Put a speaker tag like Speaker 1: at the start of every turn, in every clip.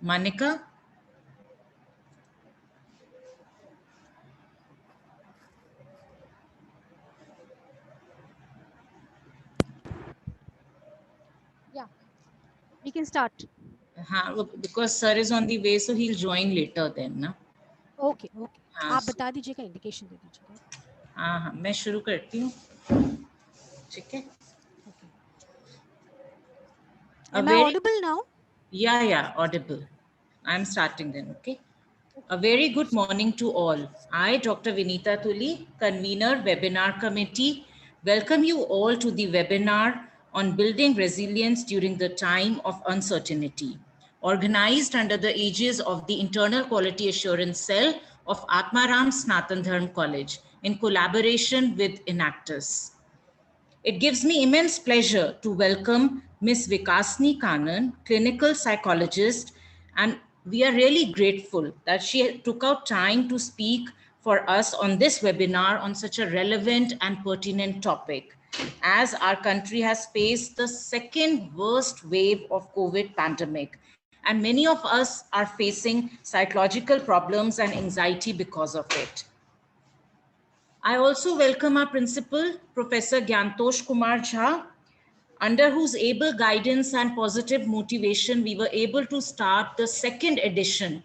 Speaker 1: Manika?
Speaker 2: Yeah, we can start.
Speaker 1: Because sir is on the way, so he'll join later then, na?
Speaker 2: Okay okay
Speaker 1: हाँ,
Speaker 2: आप बता दीजिएगा, indication दे दीजिएगा.
Speaker 1: हाँ, मैं शुरू करती हूँ. ठीक है.
Speaker 2: Okay.
Speaker 1: A
Speaker 2: Am I
Speaker 1: very
Speaker 2: audible now?
Speaker 1: yeah, audible. I'm starting then, okay? A very good morning to all. I, Dr. Vinita Tuli, convener webinar committee, welcome you all to the webinar on building resilience during the time of uncertainty, organized under the aegis of the Internal Quality Assurance Cell of Atmaram Sanatan Dharm College in collaboration with Enactus. It gives me immense pleasure to welcome Ms. Vikasni Kanan, clinical psychologist, and we are really grateful that she took out time to speak for us on this webinar on such a relevant and pertinent topic, as our country has faced the second worst wave of COVID pandemic, and many of us are facing psychological problems and anxiety because of it. I also welcome our principal, Professor Gyantosh Kumar Jha, under whose able guidance and positive motivation, we were able to start the second edition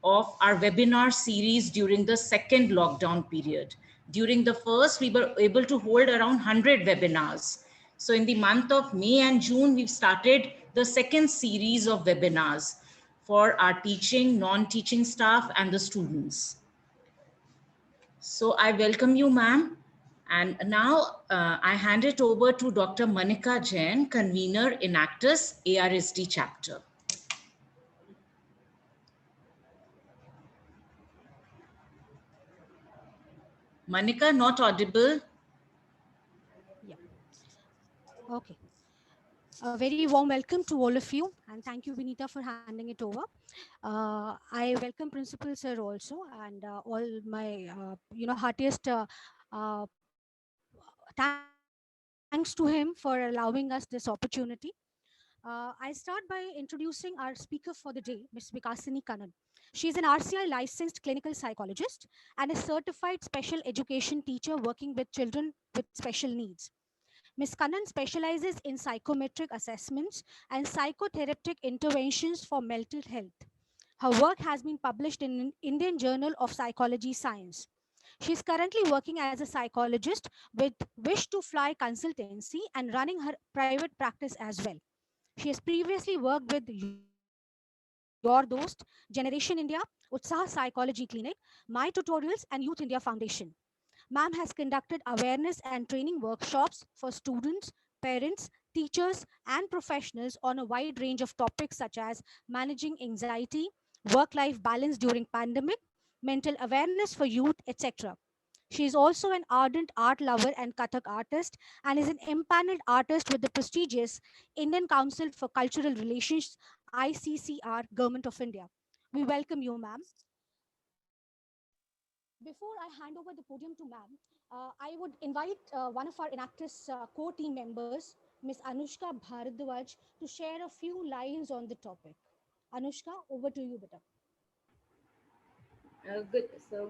Speaker 1: of our webinar series during the second lockdown period. During the first, we were able to hold around 100 webinars. So in the month of May and June, we've started the second series of webinars for our teaching, non-teaching staff, and the students. So I welcome you, ma'am. And now I hand it over to Dr. Manika Jain, convener Enactus ARSD chapter. Manika, not audible.
Speaker 2: Yeah. Okay. A very warm welcome to all of you, and thank you, Vinita, for handing it over. I welcome Principal Sir also, and all my heartiest thanks to him for allowing us this opportunity. I start by introducing our speaker for the day, Ms. Vikasini Kannan. She is an RCI licensed clinical psychologist and a certified special education teacher working with children with special needs. Ms. Kannan specializes in psychometric assessments and psychotherapeutic interventions for mental health. Her work has been published in Indian Journal of Psychology Science. She is currently working as a psychologist with Wish to Fly Consultancy and running her private practice as well. She has previously worked with Your Dost, Generation India, Utsaha Psychology Clinic, My Tutorials, and Youth India Foundation. Ma'am has conducted awareness and training workshops for students, parents, teachers, and professionals on a wide range of topics such as managing anxiety, work-life balance during pandemic, mental awareness for youth, etc. She is also an ardent art lover and Kathak artist and is an empaneled artist with the prestigious Indian Council for Cultural Relations ICCR Government of India. We welcome you, ma'am. Before I hand over the podium to ma'am, I would invite one of our Enactus core team members, Ms. Anushka Bharadwaj, to share a few lines on the topic. Anushka, over to you, beta.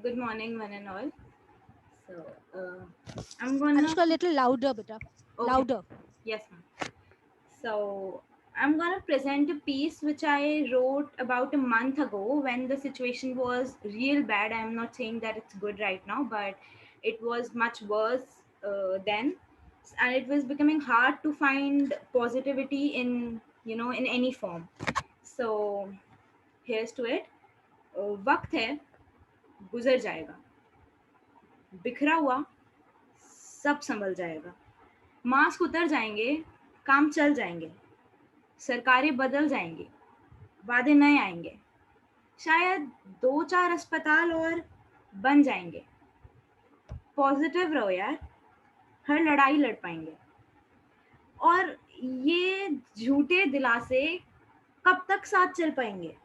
Speaker 3: Good morning, one and all. So, I'm gonna.
Speaker 2: Anushka, a little louder, beta.
Speaker 3: Okay.
Speaker 2: Louder.
Speaker 3: Yes, ma'am. So, I'm gonna present a piece which I wrote about a month ago when the situation was real bad. I'm not saying that it's good right now, but it was much worse then, and it was becoming hard to find positivity in in any form. So, here's to it. वक्त है गुजर जाएगा बिखरा हुआ सब संभल जाएगा mask उतर जाएंगे काम चल जाएंगे सरकारें बदल जाएंगी वादे नए आएंगे शायद 2-4 अस्पताल और बन जाएंगे पॉजिटिव रहो यार हर लड़ाई लड़ पाएंगे और ये झूठे दिलासे कब तक साथ चल पाएंगे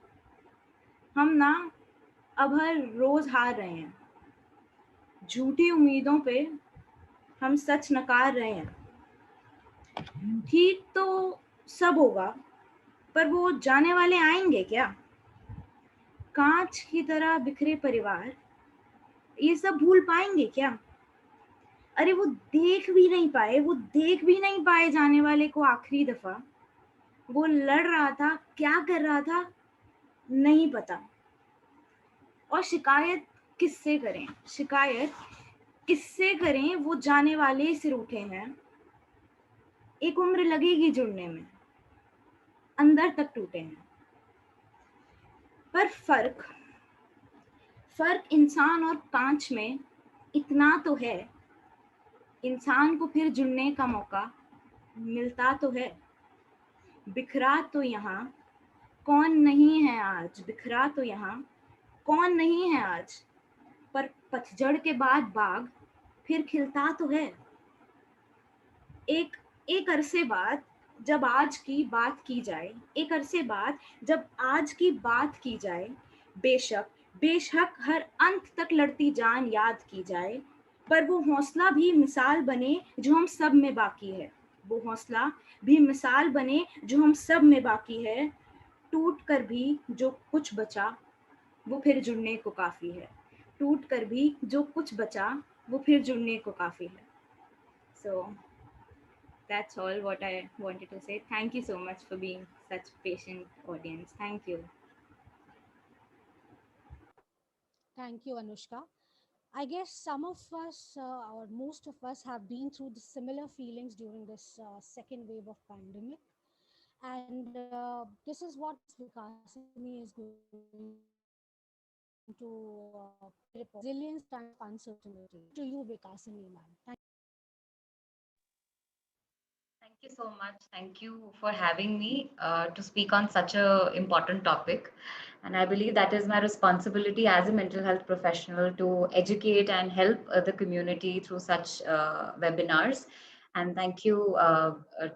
Speaker 3: हम ना अब हर रोज हार रहे हैं झूठी उम्मीदों पे हम सच नकार रहे हैं ठीक तो सब होगा पर वो जाने वाले आएंगे क्या कांच की तरह बिखरे परिवार ये सब भूल पाएंगे क्या? अरे वो देख भी नहीं पाए जाने वाले को आखिरी दफा। वो लड़ रहा था, क्या कर रहा था नहीं पता। और शिकायत किससे करें? वो जाने वाले सिर उठे हैं। एक उम्र लगेगी जुड़ने में, अंदर तक टूटे हैं। पर फर्क इंसान और कांच में इतना तो है, इंसान को फिर जुड़ने का मौका मिलता तो है। बिखरा तो यहाँ कौन नहीं है आज, पर पतझड़ के बाद बाग फिर खिलता तो है। एक अरसे बाद जब आज की बात की जाए, बेशक हर अंत तक लड़ती जान याद की जाए, पर वो हौसला भी मिसाल बने जो हम सब में बाकी है। टूट कर भी जो कुछ बचा वो फिर जुड़ने को काफी है। So that's all what I wanted to say. Thank you so much for being such patient audience. Thank you.
Speaker 2: Thank you, Anushka. I guess some of us, or most of us, have been through the similar feelings during this second wave of pandemic. And this is what Ms. Vikasini is going to resilience time of uncertainty. To you, Vikasini, ma'am.
Speaker 4: Thank you so much. Thank you for having me to speak on such a important topic. And I believe that is my responsibility as a mental health professional to educate and help the community through such webinars. And thank you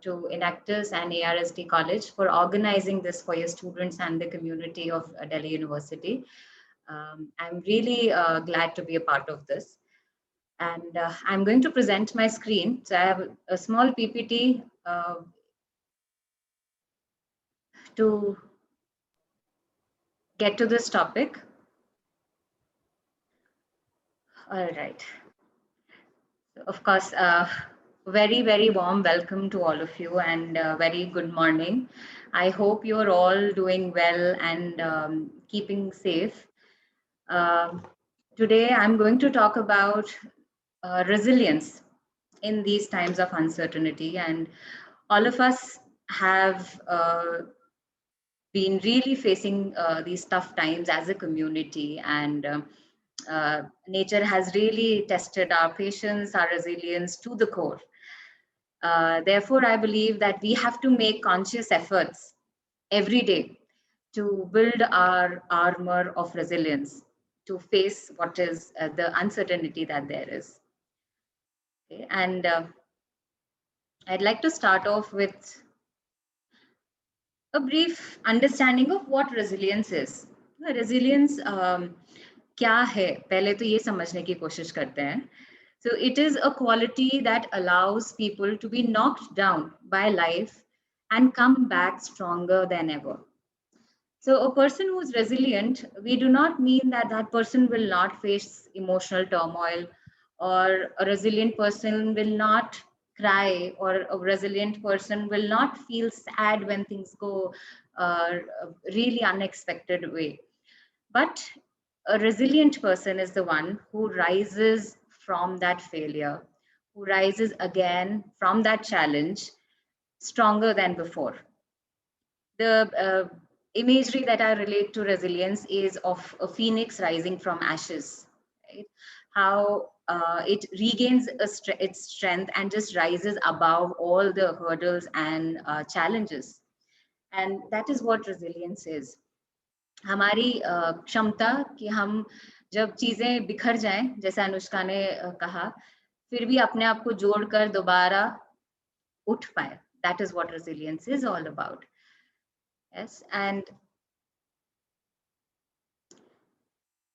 Speaker 4: to Enactus and ARSD College for organizing this for your students and the community of Delhi University. I'm really glad to be a part of this. And I'm going to present my screen. So I have a small PPT to get to this topic. All right. So of course, very, very warm welcome to all of you and very good morning. I hope you're all doing well and keeping safe. Today, I'm going to talk about resilience in these times of uncertainty. And all of us have been really facing these tough times as a community, and nature has really tested our patience, our resilience to the core. Therefore, I believe that we have to make conscious efforts every day to build our armor of resilience to face what is the uncertainty that there is. Okay? And I'd like to start off with a brief understanding of what resilience is. Resilience क्या है? पहले तो ये समझने की कोशिश करते हैं. So it is a quality that allows people to be knocked down by life and come back stronger than ever. So a person who is resilient, we do not mean that that person will not face emotional turmoil, or a resilient person will not cry, or a resilient person will not feel sad when things go a really unexpected way. But a resilient person is the one who rises from that failure, who rises again from that challenge stronger than before. The imagery that I relate to resilience is of a phoenix rising from ashes, right? How it regains its strength and just rises above all the hurdles and challenges. And that is what resilience is. हमारी क्षमता कि हम जब चीजें बिखर जाएं, जैसे अनुष्का ने कहा, फिर भी अपने आप को जोड़कर दोबारा उठ पाए. That is what resilience is all about. Yes, and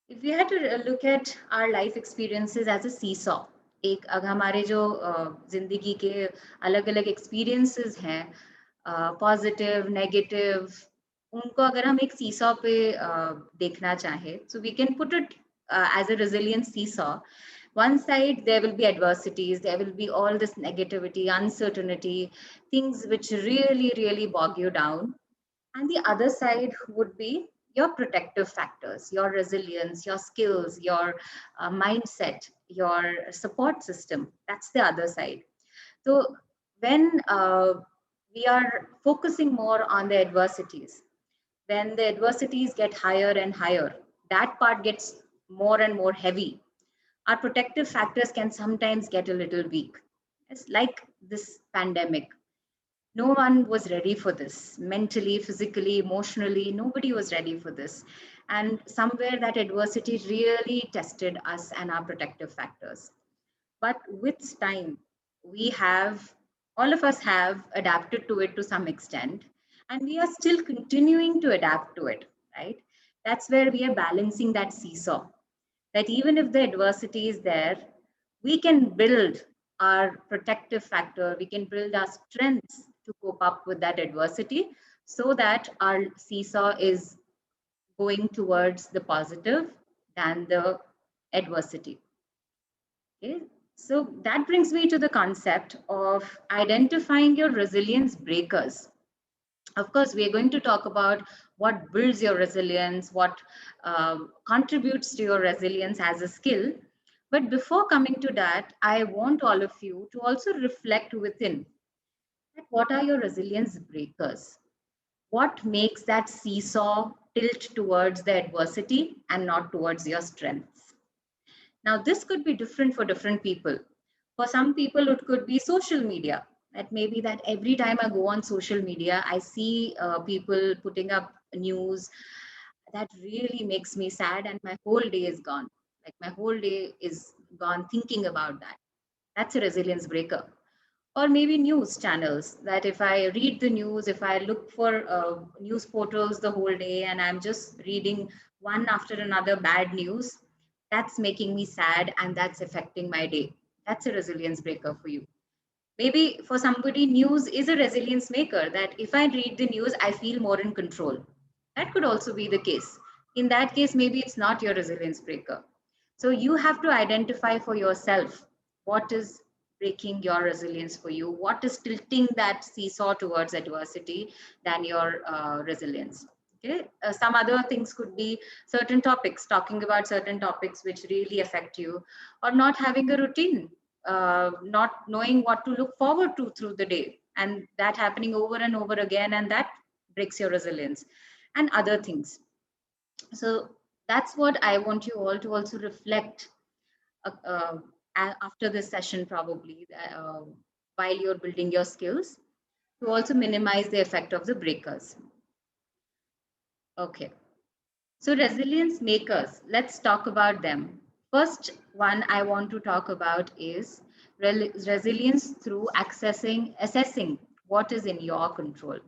Speaker 4: if we had to look at our life experiences as a seesaw, एक अगर हमारे जो जिंदगी के अलग अलग experiences हैं, positive, negative, उनको अगर हम एक सीसॉ पे देखना चाहे, so we can put it as a resilient seesaw. One side there will be adversities, there will be all this negativity, uncertainty, things which really bog you down, and the other side would be your protective factors, your resilience, your skills, your mindset, your support system. That's the other side. So when we are focusing more on the adversities, when the adversities get higher and higher, that part gets more and more heavy. Our protective factors can sometimes get a little weak. It's like this pandemic. No one was ready for this, mentally, physically, emotionally. Nobody was ready for this. And somewhere that adversity really tested us and our protective factors. But with time, we have, all of us have adapted to it to some extent, and we are still continuing to adapt to it, right? That's where we are balancing that seesaw, that even if the adversity is there, we can build our protective factor, we can build our strengths to cope up with that adversity, so that our seesaw is going towards the positive than the adversity. Okay, so that brings me to the concept of identifying your resilience breakers. Of course, we are going to talk about what builds your resilience, what contributes to your resilience as a skill. But before coming to that, I want all of you to also reflect within that what are your resilience breakers? What makes that seesaw tilt towards the adversity and not towards your strengths? Now, this could be different for different people. For some people, it could be social media. That maybe that every time I go on social media, I see people putting up news that really makes me sad, and my whole day is gone. Like my whole day is gone thinking about that. That's a resilience breaker. Or maybe news channels, that if I read the news, if I look for news portals the whole day and I'm just reading one after another bad news, that's making me sad and that's affecting my day. That's a resilience breaker for you. Maybe for somebody, news is a resilience maker, that if I read the news, I feel more in control. That could also be the case. In that case, maybe it's not your resilience breaker. So you have to identify for yourself what is breaking your resilience for you, what is tilting that seesaw towards adversity than your resilience. Okay. Some other things could be certain topics, talking about certain topics which really affect you, or not having a routine, not knowing what to look forward to through the day, and that happening over and over again, and that breaks your resilience, and other things. So that's what I want you all to also reflect after this session, probably while you're building your skills, to also minimize the effect of the breakers. Okay. So resilience makers, let's talk about them. First one I want to talk about is resilience through assessing what is in your control.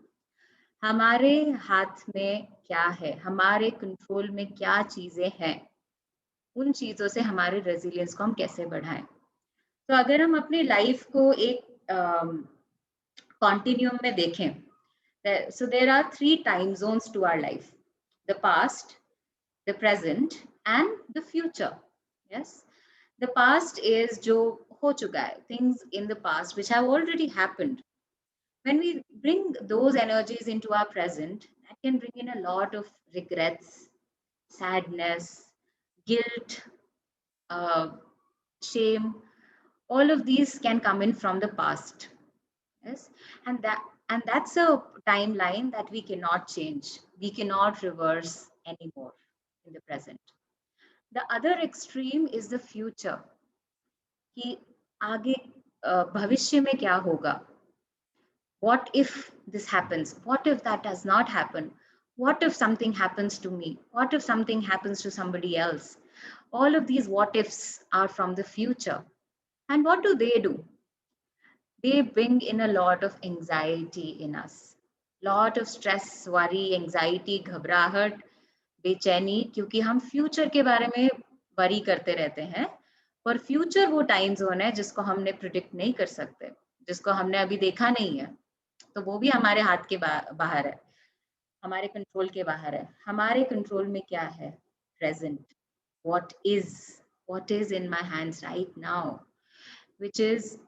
Speaker 4: हमारे हाथ में क्या है, हमारे control में क्या चीजें हैं, उन चीजों से हमारे रेजिलियंस को हम कैसे बढ़ाएं. तो अगर हम अपनी लाइफ को एक कॉन्टिन्यूम में देखें, so there are 3 time zones to our life: the past, the present, and the future. Yes, the past is jo ho chuka hai, things in the past which have already happened. When we bring those energies into our present, that can bring in a lot of regrets, sadness, guilt, shame. All of these can come in from the past. Yes, and that's a timeline that we cannot change, we cannot reverse anymore in the present. The other extreme is the future, कि आगे भविष्य में क्या होगा. What if this happens? What if that does not happen? What if something happens to me? What if something happens to somebody else? All of these what ifs are from the future. And what do? They bring in a lot of anxiety in us, lot of stress, worry, anxiety, घबराहट, बेचैनी, क्योंकि हम future के बारे में worry करते रहते हैं. पर फ्यूचर वो टाइम जोन है जिसको हमने प्रिडिक्ट नहीं कर सकते, जिसको हमने अभी देखा नहीं है, तो वो भी हमारे हाथ के बाहर है. हमारे कंट्रोल के बाहर है. हमारे कंट्रोल में क्या है? Present. What is in my hands right now, which is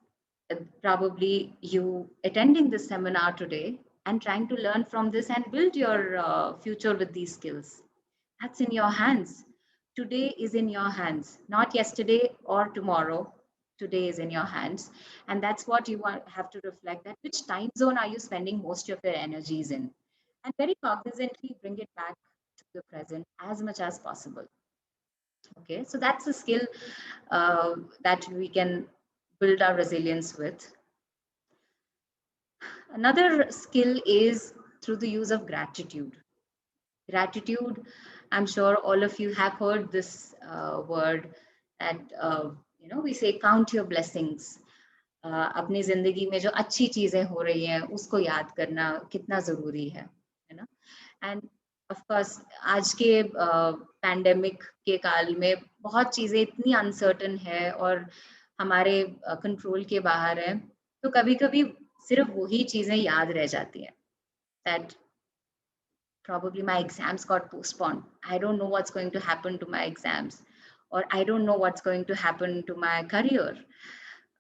Speaker 4: probably you attending this seminar today and trying to learn from this and build your future with these skills. That's in your hands. Today is in your hands, not yesterday or tomorrow. Today is in your hands. And that's what you have to reflect, that which time zone are you spending most of your energies in? And very cognizantly bring it back to the present as much as possible. Okay, so that's a skill that we can build our resilience with. Another skill is through the use of gratitude. Gratitude, I'm sure all of you have heard this word, that we say count your blessings. अपनी जिंदगी में जो अच्छी चीजें हो रही हैं उसको याद करना कितना जरूरी है ना. एंड ऑफ कोर्स आज के पैंडेमिक के काल में बहुत चीजें इतनी अनसर्टन है और हमारे कंट्रोल के बाहर है, तो कभी कभी सिर्फ वही चीजें याद रह जाती हैं. That probably my exams got postponed. I don't know what's going to happen to my exams, or I don't know what's going to happen to my career,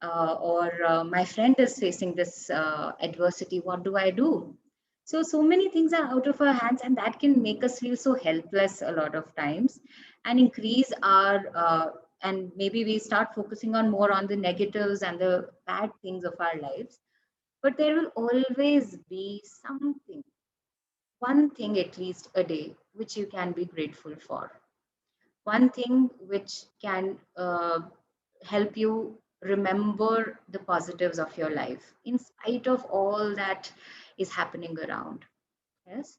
Speaker 4: or my friend is facing this adversity. What do I do? So many things are out of our hands, and that can make us feel so helpless a lot of times and increase our and maybe we start focusing on more on the negatives and the bad things of our lives. But there will always be something, one thing at least a day which you can be grateful for, one thing which can help you remember the positives of your life in spite of all that is happening around. Yes,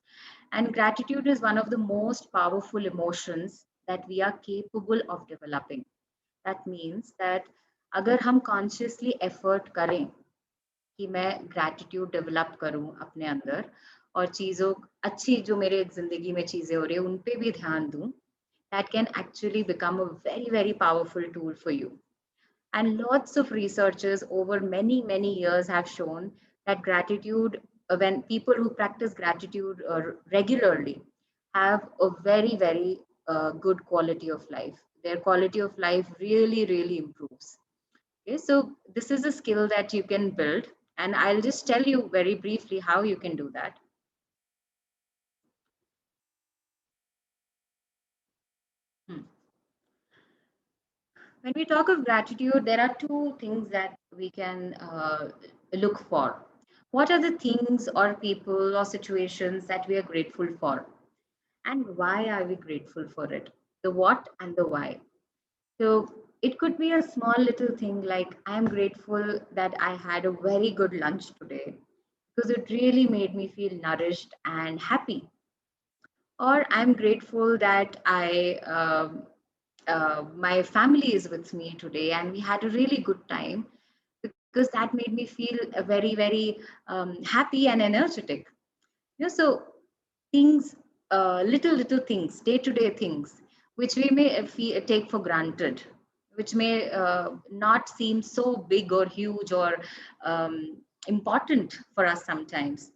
Speaker 4: and gratitude is one of the most powerful emotions that we are capable of developing. That means that अगर हम consciously effort करें कि मैं gratitude develop करूं अपने अंदर और चीजों अच्छी जो मेरे जिंदगी में चीजें हो रही है उन पे भी ध्यान दूं, that can actually become a very, very powerful tool for you. And lots of researchers over many, many years have shown that gratitude, when people who practice gratitude regularly, have a very, very good quality of life. Their quality of life really, really improves. Okay, so this is a skill that you can build, and I'll just tell you very briefly how you can do that. When we talk of gratitude, there are two things that we can look for. What are the things or people or situations that we are grateful for? And why are we grateful for it? The what and the why. So it could be a small little thing like, I'm grateful that I had a very good lunch today because it really made me feel nourished and happy. Or I'm grateful that my family is with me today and we had a really good time because that made me feel very, very happy and energetic. So things, little things, day-to-day things, which we may take for granted, which may not seem so big or huge or important for us sometimes.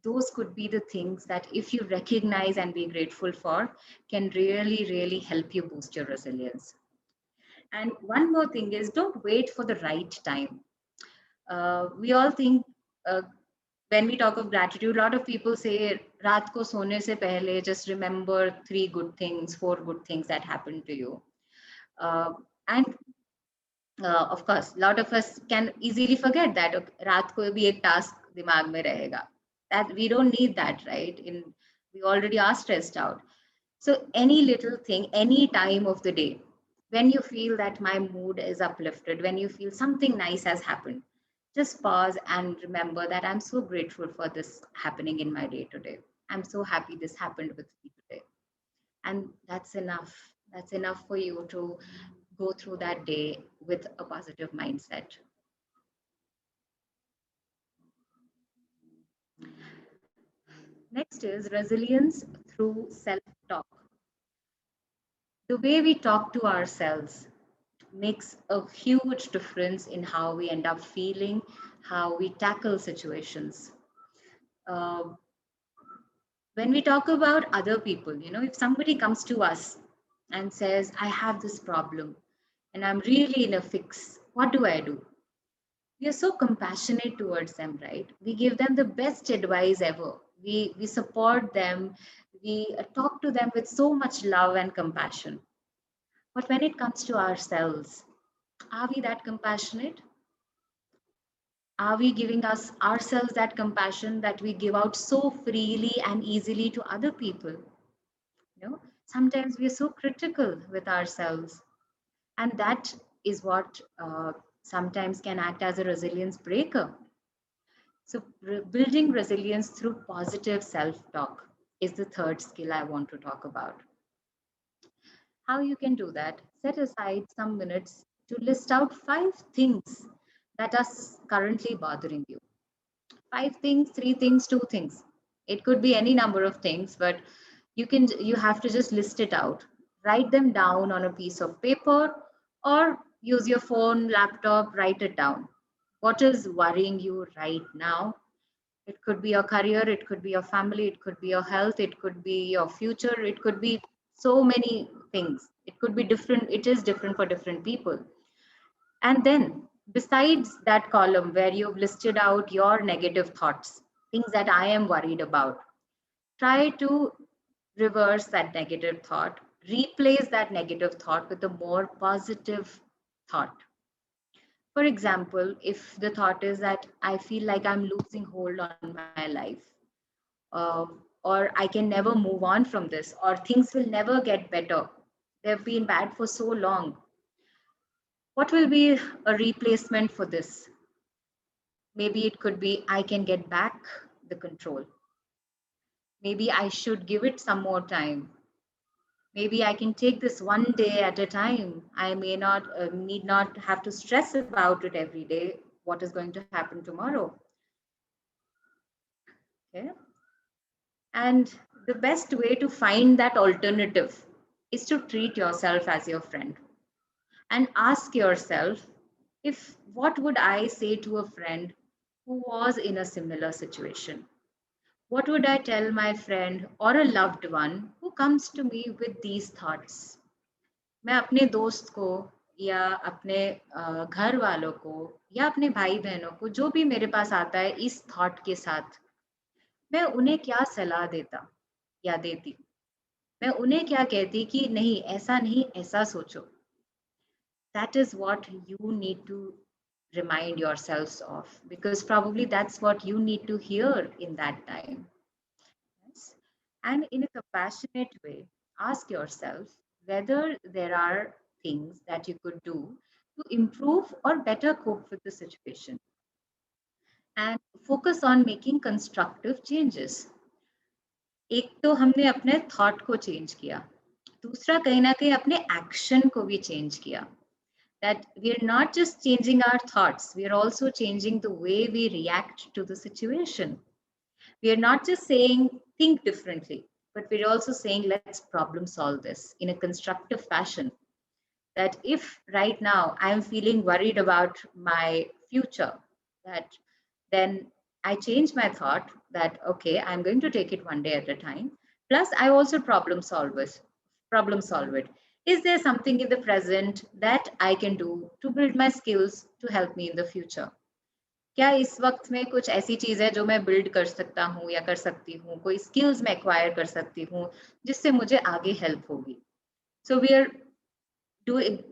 Speaker 4: Those could be the things that if you recognize and be grateful for, can really, really help you boost your resilience. And one more thing is, don't wait for the right time. We all think when we talk of gratitude, a lot of people say, "Raat ko sone se pehle, just remember 3 good things, 4 good things that happened to you." And of course, a lot of us can easily forget that. Okay, रात को भी एक task दिमाग में रहेगा. That we don't need that, right? We already are stressed out. So any little thing, any time of the day, when you feel that my mood is uplifted, when you feel something nice has happened, just pause and remember that I'm so grateful for this happening in my day today. I'm so happy this happened with me today. And that's enough. That's enough for you to go through that day with a positive mindset. Next is resilience through self-talk. The way we talk to ourselves makes a huge difference in how we end up feeling, how we tackle situations. When we talk about other people, if somebody comes to us and says, I have this problem and I'm really in a fix, what do I do? We are so compassionate towards them, right? We give them the best advice ever. We support them. We talk to them with so much love and compassion. But when it comes to ourselves, are we that compassionate? Are we giving us ourselves that compassion that we give out so freely and easily to other people? Sometimes we are so critical with ourselves, and that is what sometimes can act as a resilience breaker. So, building resilience through positive self talk is the third skill I want to talk about. How you can do that: set aside some minutes to list out 5 things that are currently bothering you. 5 things, 3 things, 2 things. It could be any number of things, but you have to just list it out. Write them down on a piece of paper, or use your phone, laptop, write it down. What is worrying you right now? It could be your career, it could be your family, it could be your health, it could be your future, it could be so many things. It could be different, it is different for different people. And then, besides that column where you've listed out your negative thoughts, things that I am worried about, try to reverse that negative thought, replace that negative thought with a more positive thought. For example, if the thought is that I feel like I'm losing hold on my life, uh, or I can never move on from this, or things will never get better, they've been bad for so long, what will be a replacement for this? Maybe it could be, I can get back the control. Maybe I should give it some more time. Maybe I can take this one day at a time. I may not need not have to stress about it every day. What is going to happen tomorrow? Okay. And the best way to find that alternative is to treat yourself as your friend and ask yourself, if what would I say to a friend who was in a similar situation? What would I tell my friend or a loved one who comes to me with these thoughts? मैं अपने दोस्त को या अपने घर वालों को या अपने भाई बहनों को जो भी मेरे पास आता है इस थॉट के साथ, मैं उन्हें क्या सलाह देता या देती? मैं उन्हें क्या कहती कि नहीं, ऐसा नहीं, ऐसा सोचो? That is what you need to remind yourselves of, because probably that's what you need to hear in that time. Yes. And in a compassionate way, ask yourself whether there are things that you could do to improve or better cope with the situation. And focus on making constructive changes. एक तो हमने अपने thought को change किया, दूसरा कहीं ना कहीं अपने एक्शन को भी चेंज किया. That we are not just changing our thoughts, we are also changing the way we react to the situation. We are not just saying think differently, but we're also saying let's problem solve this in a constructive fashion. That if right now I'm feeling worried about my future, that then I change my thought that okay, I'm going to take it one day at a time. Plus I also problem solve it. Is there something in the present that I can do to build my skills to help me in the future? क्या इस वक्त में कुछ ऐसी चीज है जो मैं बिल्ड कर सकता हूँ या कर सकती हूँ, कोई स्किल्स मैं एक्वायर कर सकती हूँ जिससे मुझे आगे हेल्प होगी? So we are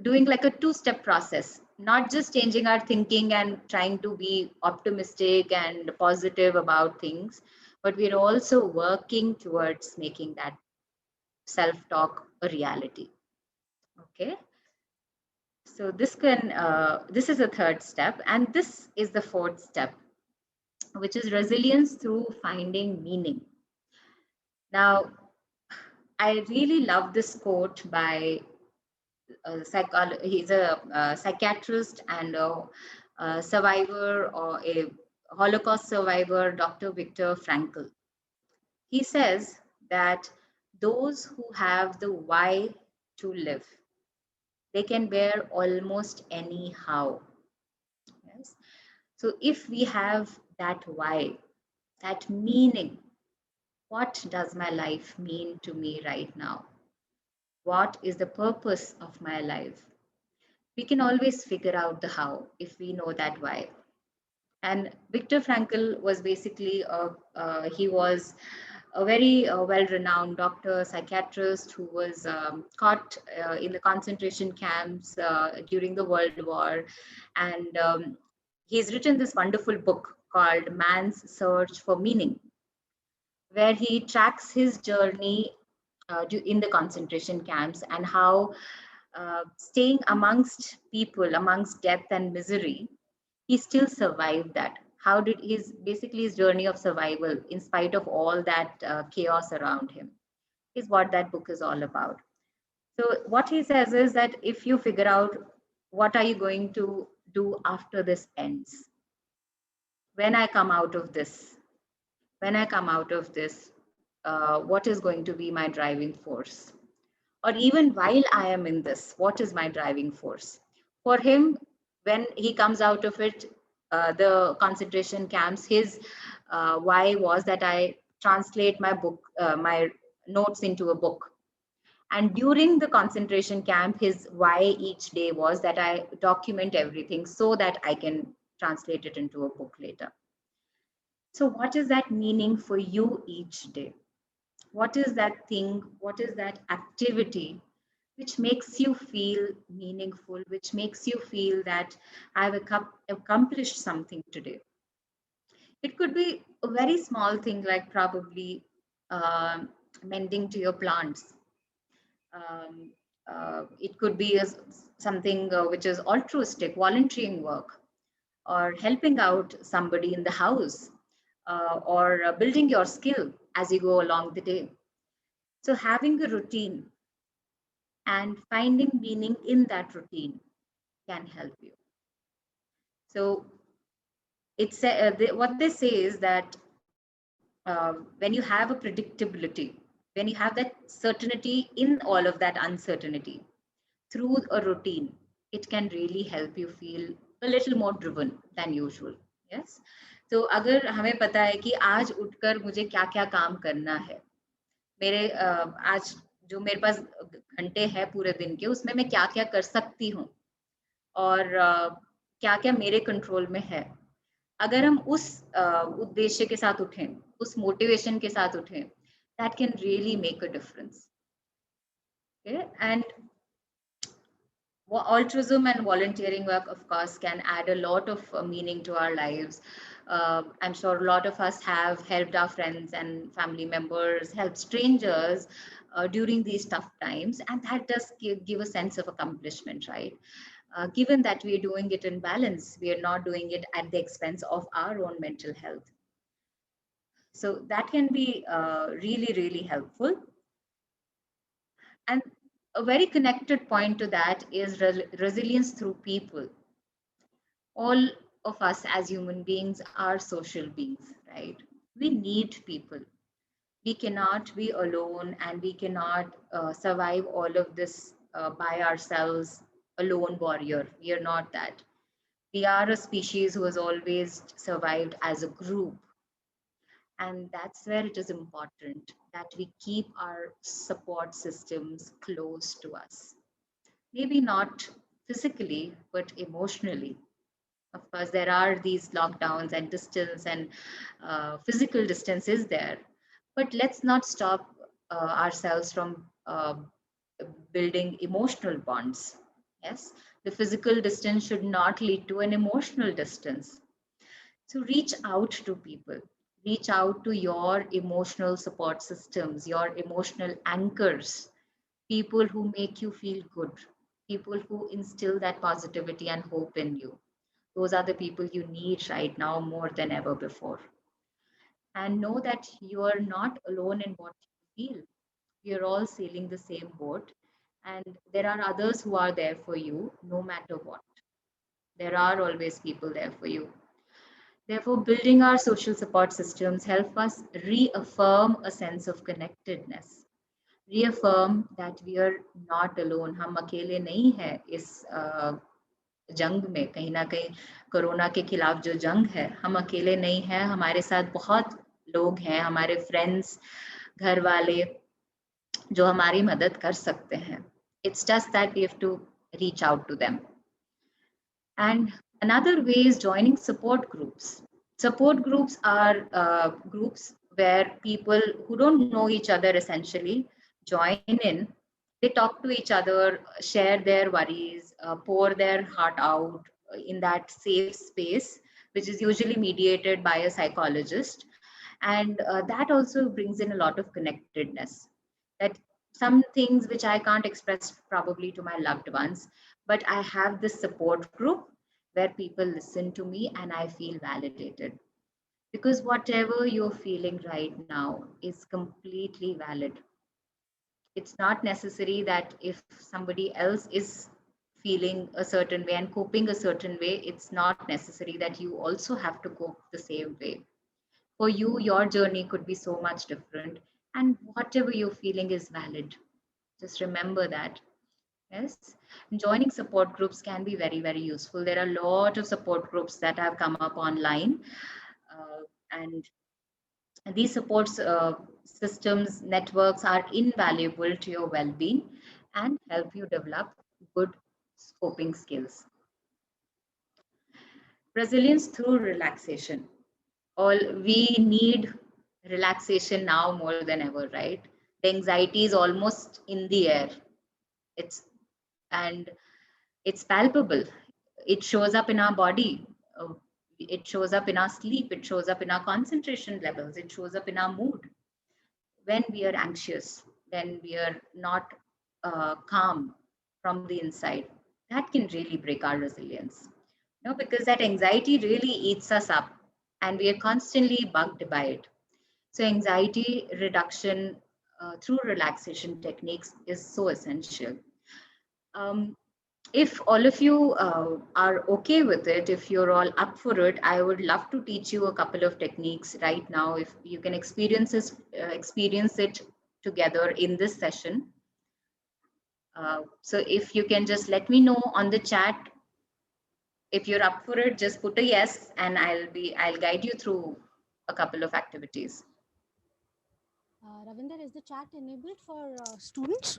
Speaker 4: doing like a two-step process, not just changing our thinking and trying to be optimistic and positive about things, but we're also working towards making that self-talk a reality. Okay. So this is the third step, and this is the fourth step, which is resilience through finding meaning. Now, I really love this quote by he's a psychiatrist and a survivor, or a Holocaust survivor, Dr. Viktor Frankl. He says that those who have the why to live, they can bear almost any how. Yes. So if we have that why, that meaning, What does my life mean to me right now? What is the purpose of my life? We can always figure out the how if we know that why. And Viktor Frankl was basically he was a very well-renowned doctor, psychiatrist who was caught in the concentration camps during the World War, and he's written this wonderful book called Man's Search for Meaning, where he tracks his journey in the concentration camps and how staying amongst people, amongst death and misery, he still survived that. How did his journey of survival in spite of all that chaos around him is what that book is all about. So what he says is that if you figure out what are you going to do after this ends, when I come out of this, when I come out of this, what is going to be my driving force? Or even while I am in this, what is my driving force? For him, when he comes out of it, the concentration camps, his why was that I translate my book, my notes into a book. And during the concentration camp, his why each day was that I document everything so that I can translate it into a book later. So, what is that meaning for you each day? What is that thing? What is that activity which makes you feel meaningful, which makes you feel that I've accomplished something today? It could be a very small thing like probably mending to your plants. Um, it could be something which is altruistic, volunteering work, or helping out somebody in the house, or building your skill as you go along the day. So, having a routine and finding meaning in that routine can help you. So, what they say is that when you have a predictability, when you have that certainty in all of that uncertainty through a routine, it can really help you feel a little more driven than usual. Yes. तो अगर हमें पता है कि आज उठकर मुझे क्या क्या काम करना है, मेरे आज जो मेरे पास घंटे हैं पूरे दिन के, उसमें मैं क्या क्या कर सकती हूँ और क्या क्या मेरे कंट्रोल में है, अगर हम उस उद्देश्य के साथ उठें, उस मोटिवेशन के साथ उठें, that can really make a difference. Okay? And altruism and volunteering work, of course, can add a lot of meaning to our lives. I'm sure a lot of us have helped our friends and family members, helped strangers during these tough times, and that does give a sense of accomplishment, right? Given that we are doing it in balance, we are not doing it at the expense of our own mental health. So that can be really, really helpful. And a very connected point to that is resilience through people. All of us as human beings are social beings, right? We need people. We cannot be alone, and we cannot survive all of this by ourselves, a lone warrior. We are not that. We are a species who has always survived as a group. And that's where it is important that we keep our support systems close to us. Maybe not physically, but emotionally. Of course, there are these lockdowns and distance, and physical distance is there. But let's not stop ourselves from building emotional bonds. Yes, the physical distance should not lead to an emotional distance. So reach out to people, reach out to your emotional support systems, your emotional anchors, people who make you feel good, people who instill that positivity and hope in you. Those are the people you need right now more than ever before. And know that you are not alone in what you feel. You're all sailing the same boat, and there are others who are there for you no matter what. There are always people there for you. Therefore, building our social support systems help us reaffirm a sense of connectedness. Reaffirm that we are not alone. हम अकेले नहीं हैं इस जंग में. कहीं ना कहीं कोरोना के खिलाफ जो जंग है, हम अकेले नहीं हैं. हमारे साथ बहुत लोग हैं, हमारे फ्रेंड्स, घर वाले जो हमारी मदद कर सकते हैं. It's just that we have to reach out to them. And another way is joining support groups. Support groups are groups where people who don't know each other essentially join in. They talk to each other, share their worries, pour their heart out in that safe space, which is usually mediated by a psychologist. And that also brings in a lot of connectedness. That some things which I can't express probably to my loved ones, but I have this support group where people listen to me and I feel validated. Because whatever you're feeling right now is completely valid. It's not necessary that if somebody else is feeling a certain way and coping a certain way, it's not necessary that you also have to cope the same way. For you, your journey could be so much different, and whatever you're feeling is valid. Just remember that. Yes, joining support groups can be very, very useful. There are a lot of support groups that have come up online, and these supports systems, networks are invaluable to your well-being and help you develop good coping skills. Resilience through relaxation. All we need relaxation now more than ever, right? The anxiety is almost in the air. It's and it's palpable. It shows up in our body. It shows up in our sleep. It shows up in our concentration levels. It shows up in our mood. When we are anxious, when we are not calm from the inside, that can really break our resilience. Because that anxiety really eats us up and we are constantly bugged by it. So, anxiety reduction through relaxation techniques is so essential. Um, if all of you are okay with it, if you're all up for it, I would love to teach you a couple of techniques right now. If you can experience it together in this session. So if you can just let me know on the chat if you're up for it, just put a yes, and I'll guide you through a couple of activities.
Speaker 2: Ravinder, is the chat enabled for students?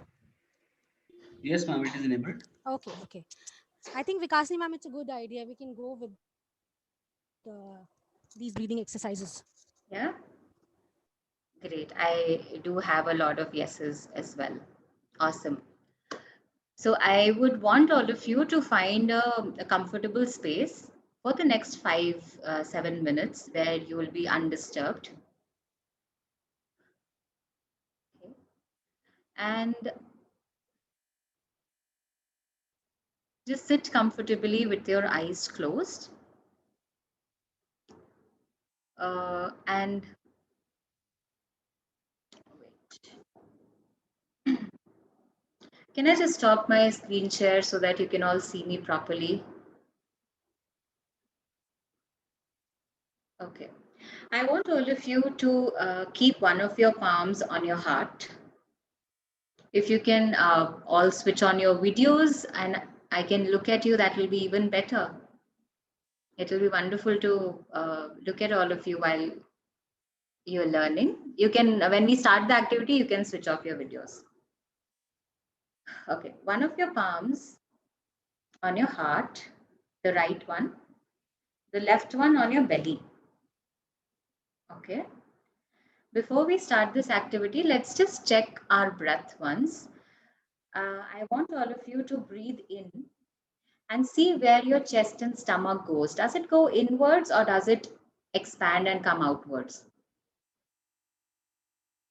Speaker 5: Yes, ma'am, it is enabled.
Speaker 2: Okay, okay. I think Vikasini ma'am, it's a good idea. We can go with these breathing exercises.
Speaker 4: Yeah, great. I do have a lot of yeses as well. Awesome. So I would want all of you to find a comfortable space for the next 7 minutes where you will be undisturbed. Okay. And just sit comfortably with your eyes closed. And wait. Can I just stop my screen share so that you can all see me properly? Okay. I want all of you to keep one of your palms on your heart. If you can all switch on your videos and I can look at you, that will be even better. It will be wonderful to look at all of you while you're learning. You can, when we start the activity, you can switch off your videos. Okay, one of your palms on your heart, the right one, the left one on your belly. Okay. Before we start this activity, let's just check our breath once. I want all of you to breathe in and see where your chest and stomach goes. Does it go inwards or does it expand and come outwards?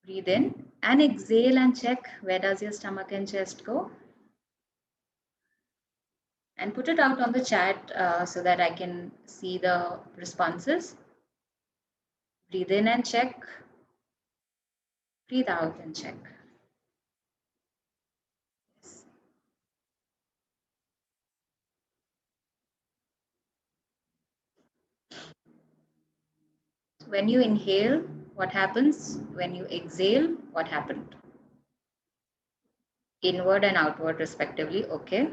Speaker 4: Breathe in and exhale and check where does your stomach and chest go. And put it out on the chat so that I can see the responses. Breathe in and check. Breathe out and check. Yes. When you inhale, what happens? When you exhale, what happened? Inward and outward respectively. Okay.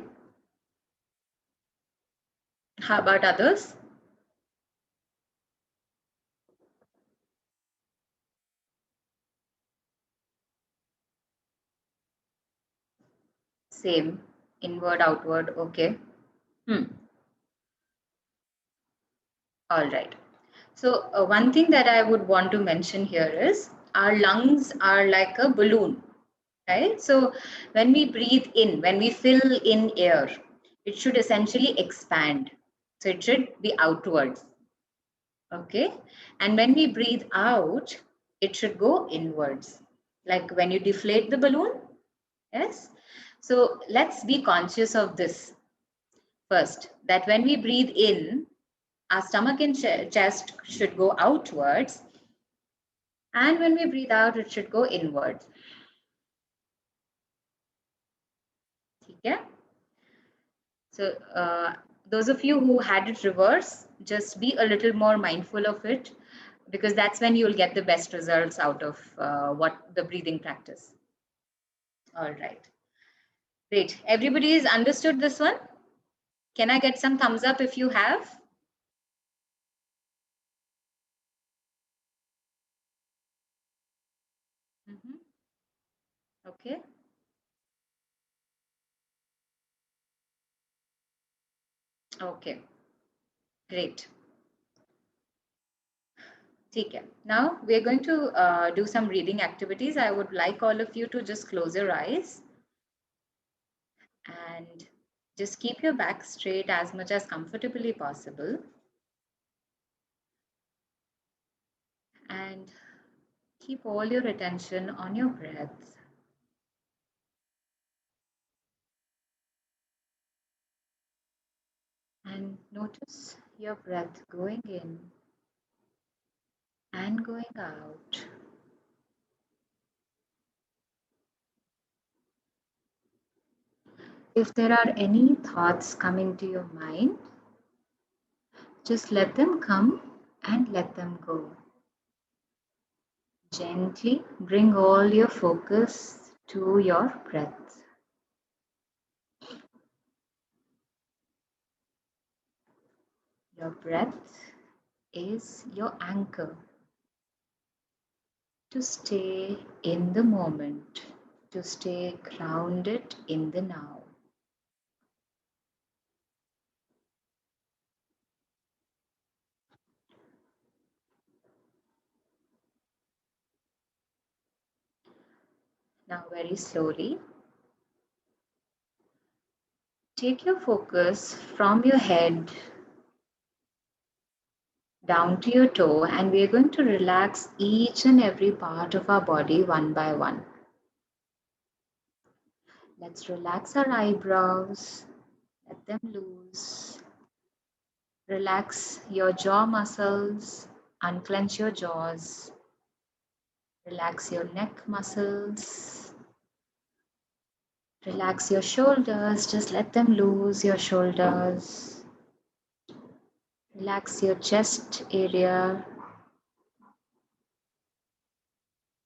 Speaker 4: How about others? Same. Inward, outward. Okay. All right. So one thing that I would want to mention here is our lungs are like a balloon, right? So when we breathe in, when we fill in air, it should essentially expand. So it should be outwards. Okay. And when we breathe out, it should go inwards. Like when you deflate the balloon. Yes. So let's be conscious of this first, that when we breathe in, our stomach and chest should go outwards. And when we breathe out, it should go inwards. Okay. So those of you who had it reverse, just be a little more mindful of it, because that's when you'll get the best results out of what the breathing practice. All right. Great. Everybody's understood this one? Can I get some thumbs up if you have? Okay. Okay. Great. Okay. Now we're going to do some reading activities. I would like all of you to just close your eyes and just keep your back straight as much as comfortably possible. And keep all your attention on your breath. And notice your breath going in and going out. If there are any thoughts coming to your mind, just let them come and let them go. Gently bring all your focus to your breath. Your breath is your anchor to stay in the moment, to stay grounded in the now. Now, very slowly, take your focus from your head down to your toe, and we are going to relax each and every part of our body one by one. Let's relax our eyebrows, let them loose. Relax your jaw muscles, unclench your jaws. Relax your neck muscles. Relax your shoulders, just let them loose, your shoulders. Relax your chest area.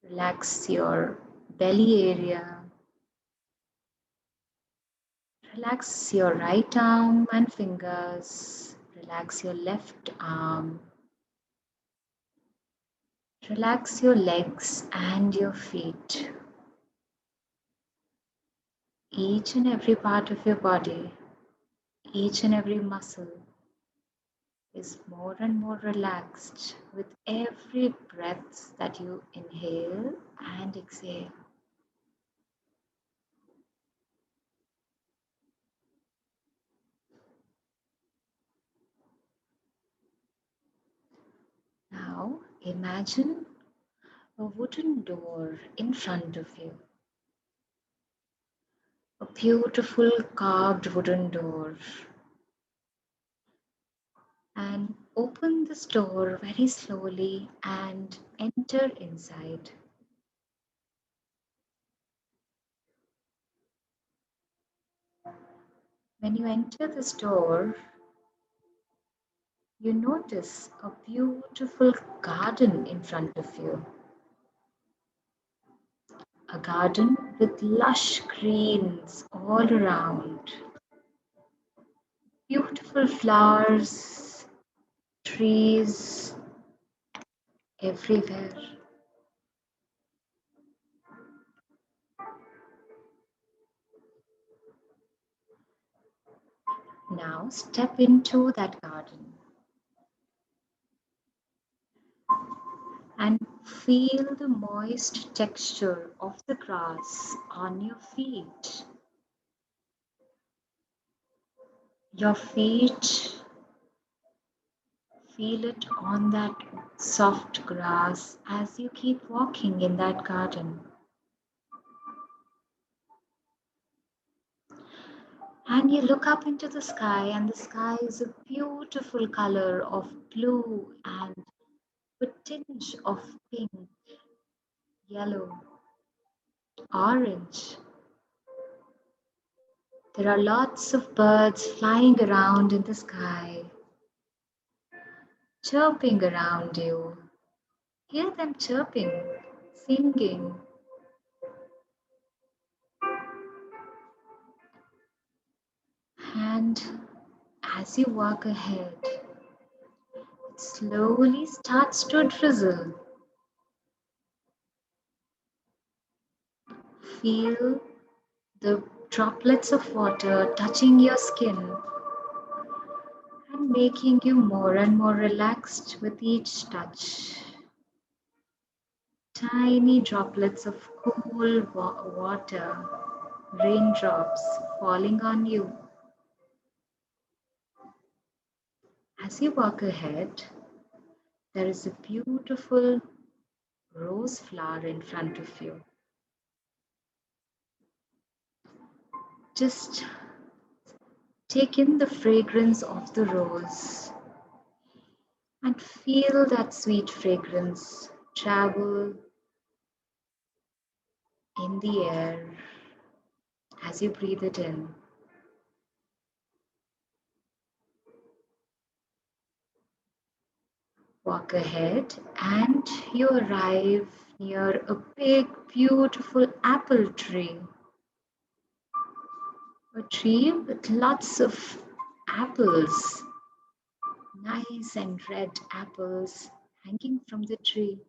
Speaker 4: Relax your belly area. Relax your right arm and fingers. Relax your left arm. Relax your legs and your feet. Each and every part of your body, each and every muscle is more and more relaxed with every breath that you inhale and exhale. Now imagine a wooden door in front of you. A beautiful carved wooden door. And open this door very slowly and enter inside. When you enter this door, you notice a beautiful garden in front of you. A garden with lush greens all around. Beautiful flowers, trees everywhere. Now step into that garden and feel the moist texture of the grass on your feet. Your feet feel it on that soft grass as you keep walking in that garden. And you look up into the sky, and the sky is a beautiful color of blue and a tinge of pink, yellow, orange. There are lots of birds flying around in the sky, chirping around you. Hear them chirping, singing. And as you walk ahead, it slowly starts to drizzle. Feel the droplets of water touching your skin and making you more and more relaxed with each touch. Tiny droplets of cool water, raindrops falling on you. As you walk ahead, there is a beautiful rose flower in front of you. Just take in the fragrance of the rose and feel that sweet fragrance travel in the air as you breathe it in. Walk ahead and you arrive near a big, beautiful apple tree. A tree with lots of apples, nice and red apples hanging from the tree.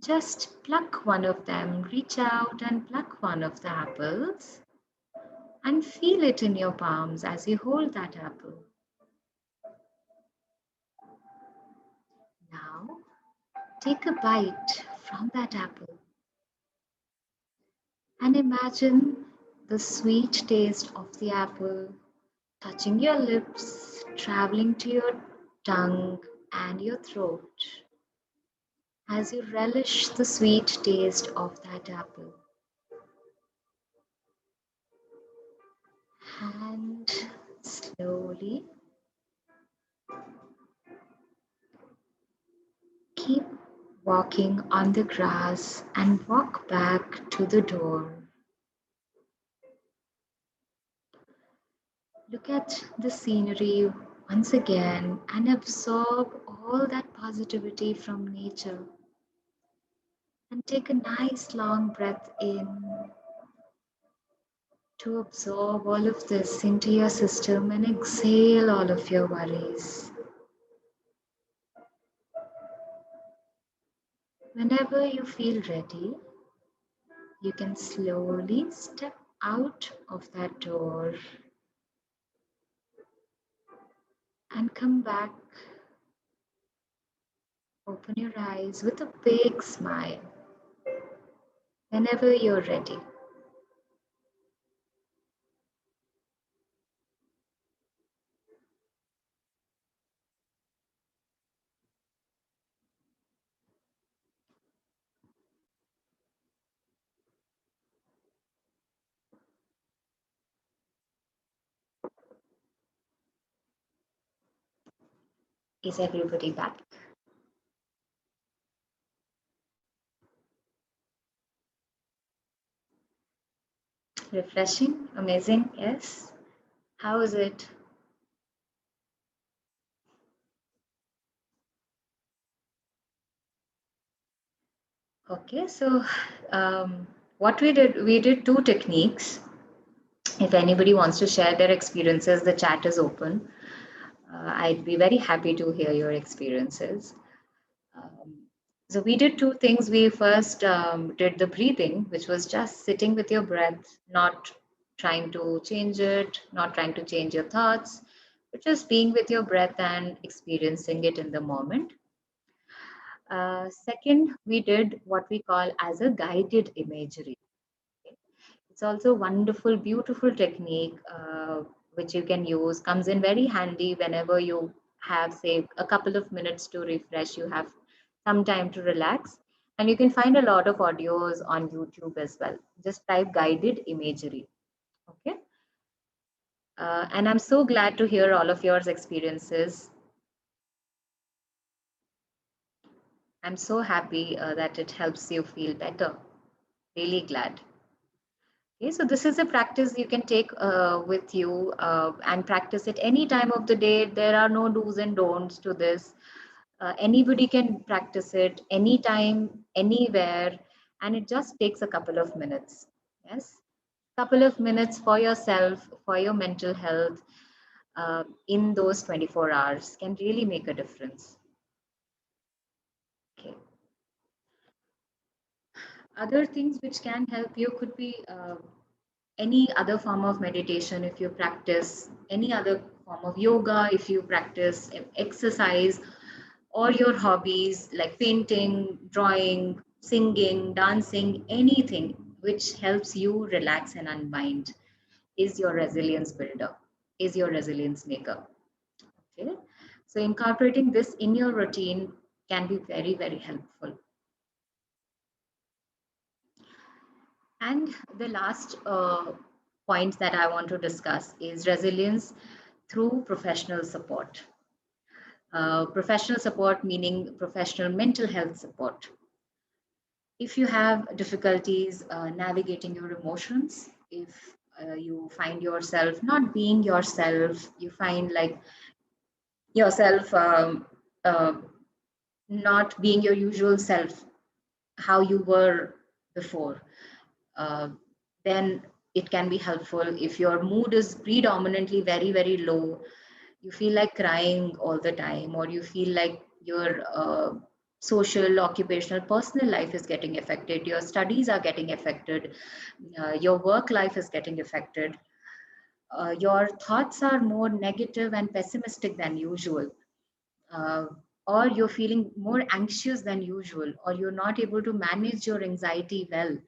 Speaker 4: Just pluck one of them, reach out and pluck one of the apples and feel it in your palms as you hold that apple. Now, take a bite from that apple and imagine the sweet taste of the apple touching your lips, traveling to your tongue and your throat as you relish the sweet taste of that apple. And slowly keep walking on the grass and walk back to the door. Look at the scenery once again and absorb all that positivity from nature. And take a nice long breath in to absorb all of this into your system and exhale all of your worries. Whenever you feel ready, you can slowly step out of that door and come back. Open your eyes with a big smile whenever you're ready. Is everybody back? Refreshing, amazing, yes. How is it? Okay, so what we did two techniques. If anybody wants to share their experiences, the chat is open. I'd be very happy to hear your experiences. So we did two things. We first did the breathing, which was just sitting with your breath, not trying to change it, not trying to change your thoughts, but just being with your breath and experiencing it in the moment. Second, we did what we call as a guided imagery. It's also a wonderful, beautiful technique which you can use, comes in very handy whenever you have, say, a couple of minutes to refresh, you have some time to relax. And you can find a lot of audios on YouTube as well. Just type guided imagery. Okay. And I'm so glad to hear all of your experiences. I'm so happy that it helps you feel better. Really glad. Okay, so this is a practice you can take with you and practice it any time of the day. There are no do's and don'ts to this. Anybody can practice it anytime, anywhere, and it just takes a couple of minutes. Yes, couple of minutes for yourself, for your mental health in those 24 hours can really make a difference. Okay. Other things which can help you could be any other form of meditation if you practice, any other form of yoga if you practice, exercise, or your hobbies like painting, drawing, singing, dancing, anything which helps you relax and unwind is your resilience builder, is your resilience maker. Okay, so incorporating this in your routine can be very, very helpful. And the last point that I want to discuss is resilience through professional support. Professional support meaning professional mental health support. If you have difficulties navigating your emotions, if you find yourself not being yourself, you find like yourself uh, not being your usual self, how you were before, uh, then it can be helpful. If your mood is predominantly very, very low, you feel like crying all the time, or you feel like your social, occupational, personal life is getting affected, your studies are getting affected, your work life is getting affected, your thoughts are more negative and pessimistic than usual, uh, or you're feeling more anxious than usual, or you're not able to manage your anxiety well,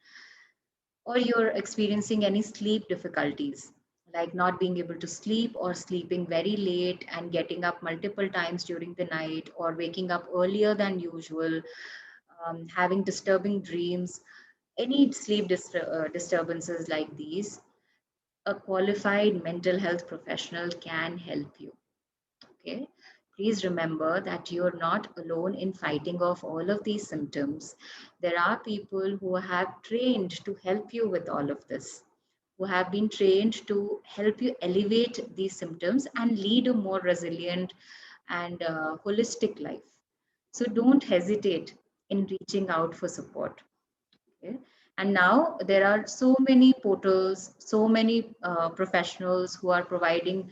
Speaker 4: or you're experiencing any sleep difficulties, like not being able to sleep or sleeping very late and getting up multiple times during the night, or waking up earlier than usual, having disturbing dreams, any sleep disturbances like these, a qualified mental health professional can help you. Okay. Please remember that you're not alone in fighting off all of these symptoms. There are people who have trained to help you with all of this, who have been trained to help you elevate these symptoms and lead a more resilient and holistic life. So don't hesitate in reaching out for support. Okay? And now there are so many portals, so many professionals who are providing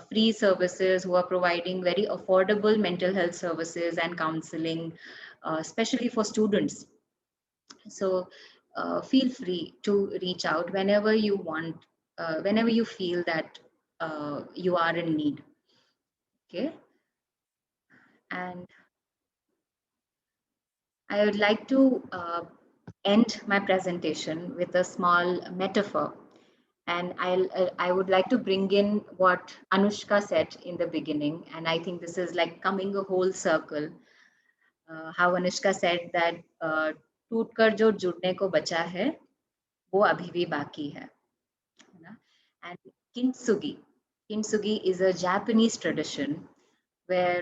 Speaker 4: free services, who are providing very affordable mental health services and counseling, especially for students. So feel free to reach out whenever you want, whenever you feel that you are in need. Okay. And I would like to end my presentation with a small metaphor. And I would like to bring in what Anushka said in the beginning. And I think this is like coming a whole circle. How Anushka said that टूट कर जो जुड़ने को बचा है वो अभी भी बाकी है ना? And kintsugi is a Japanese tradition where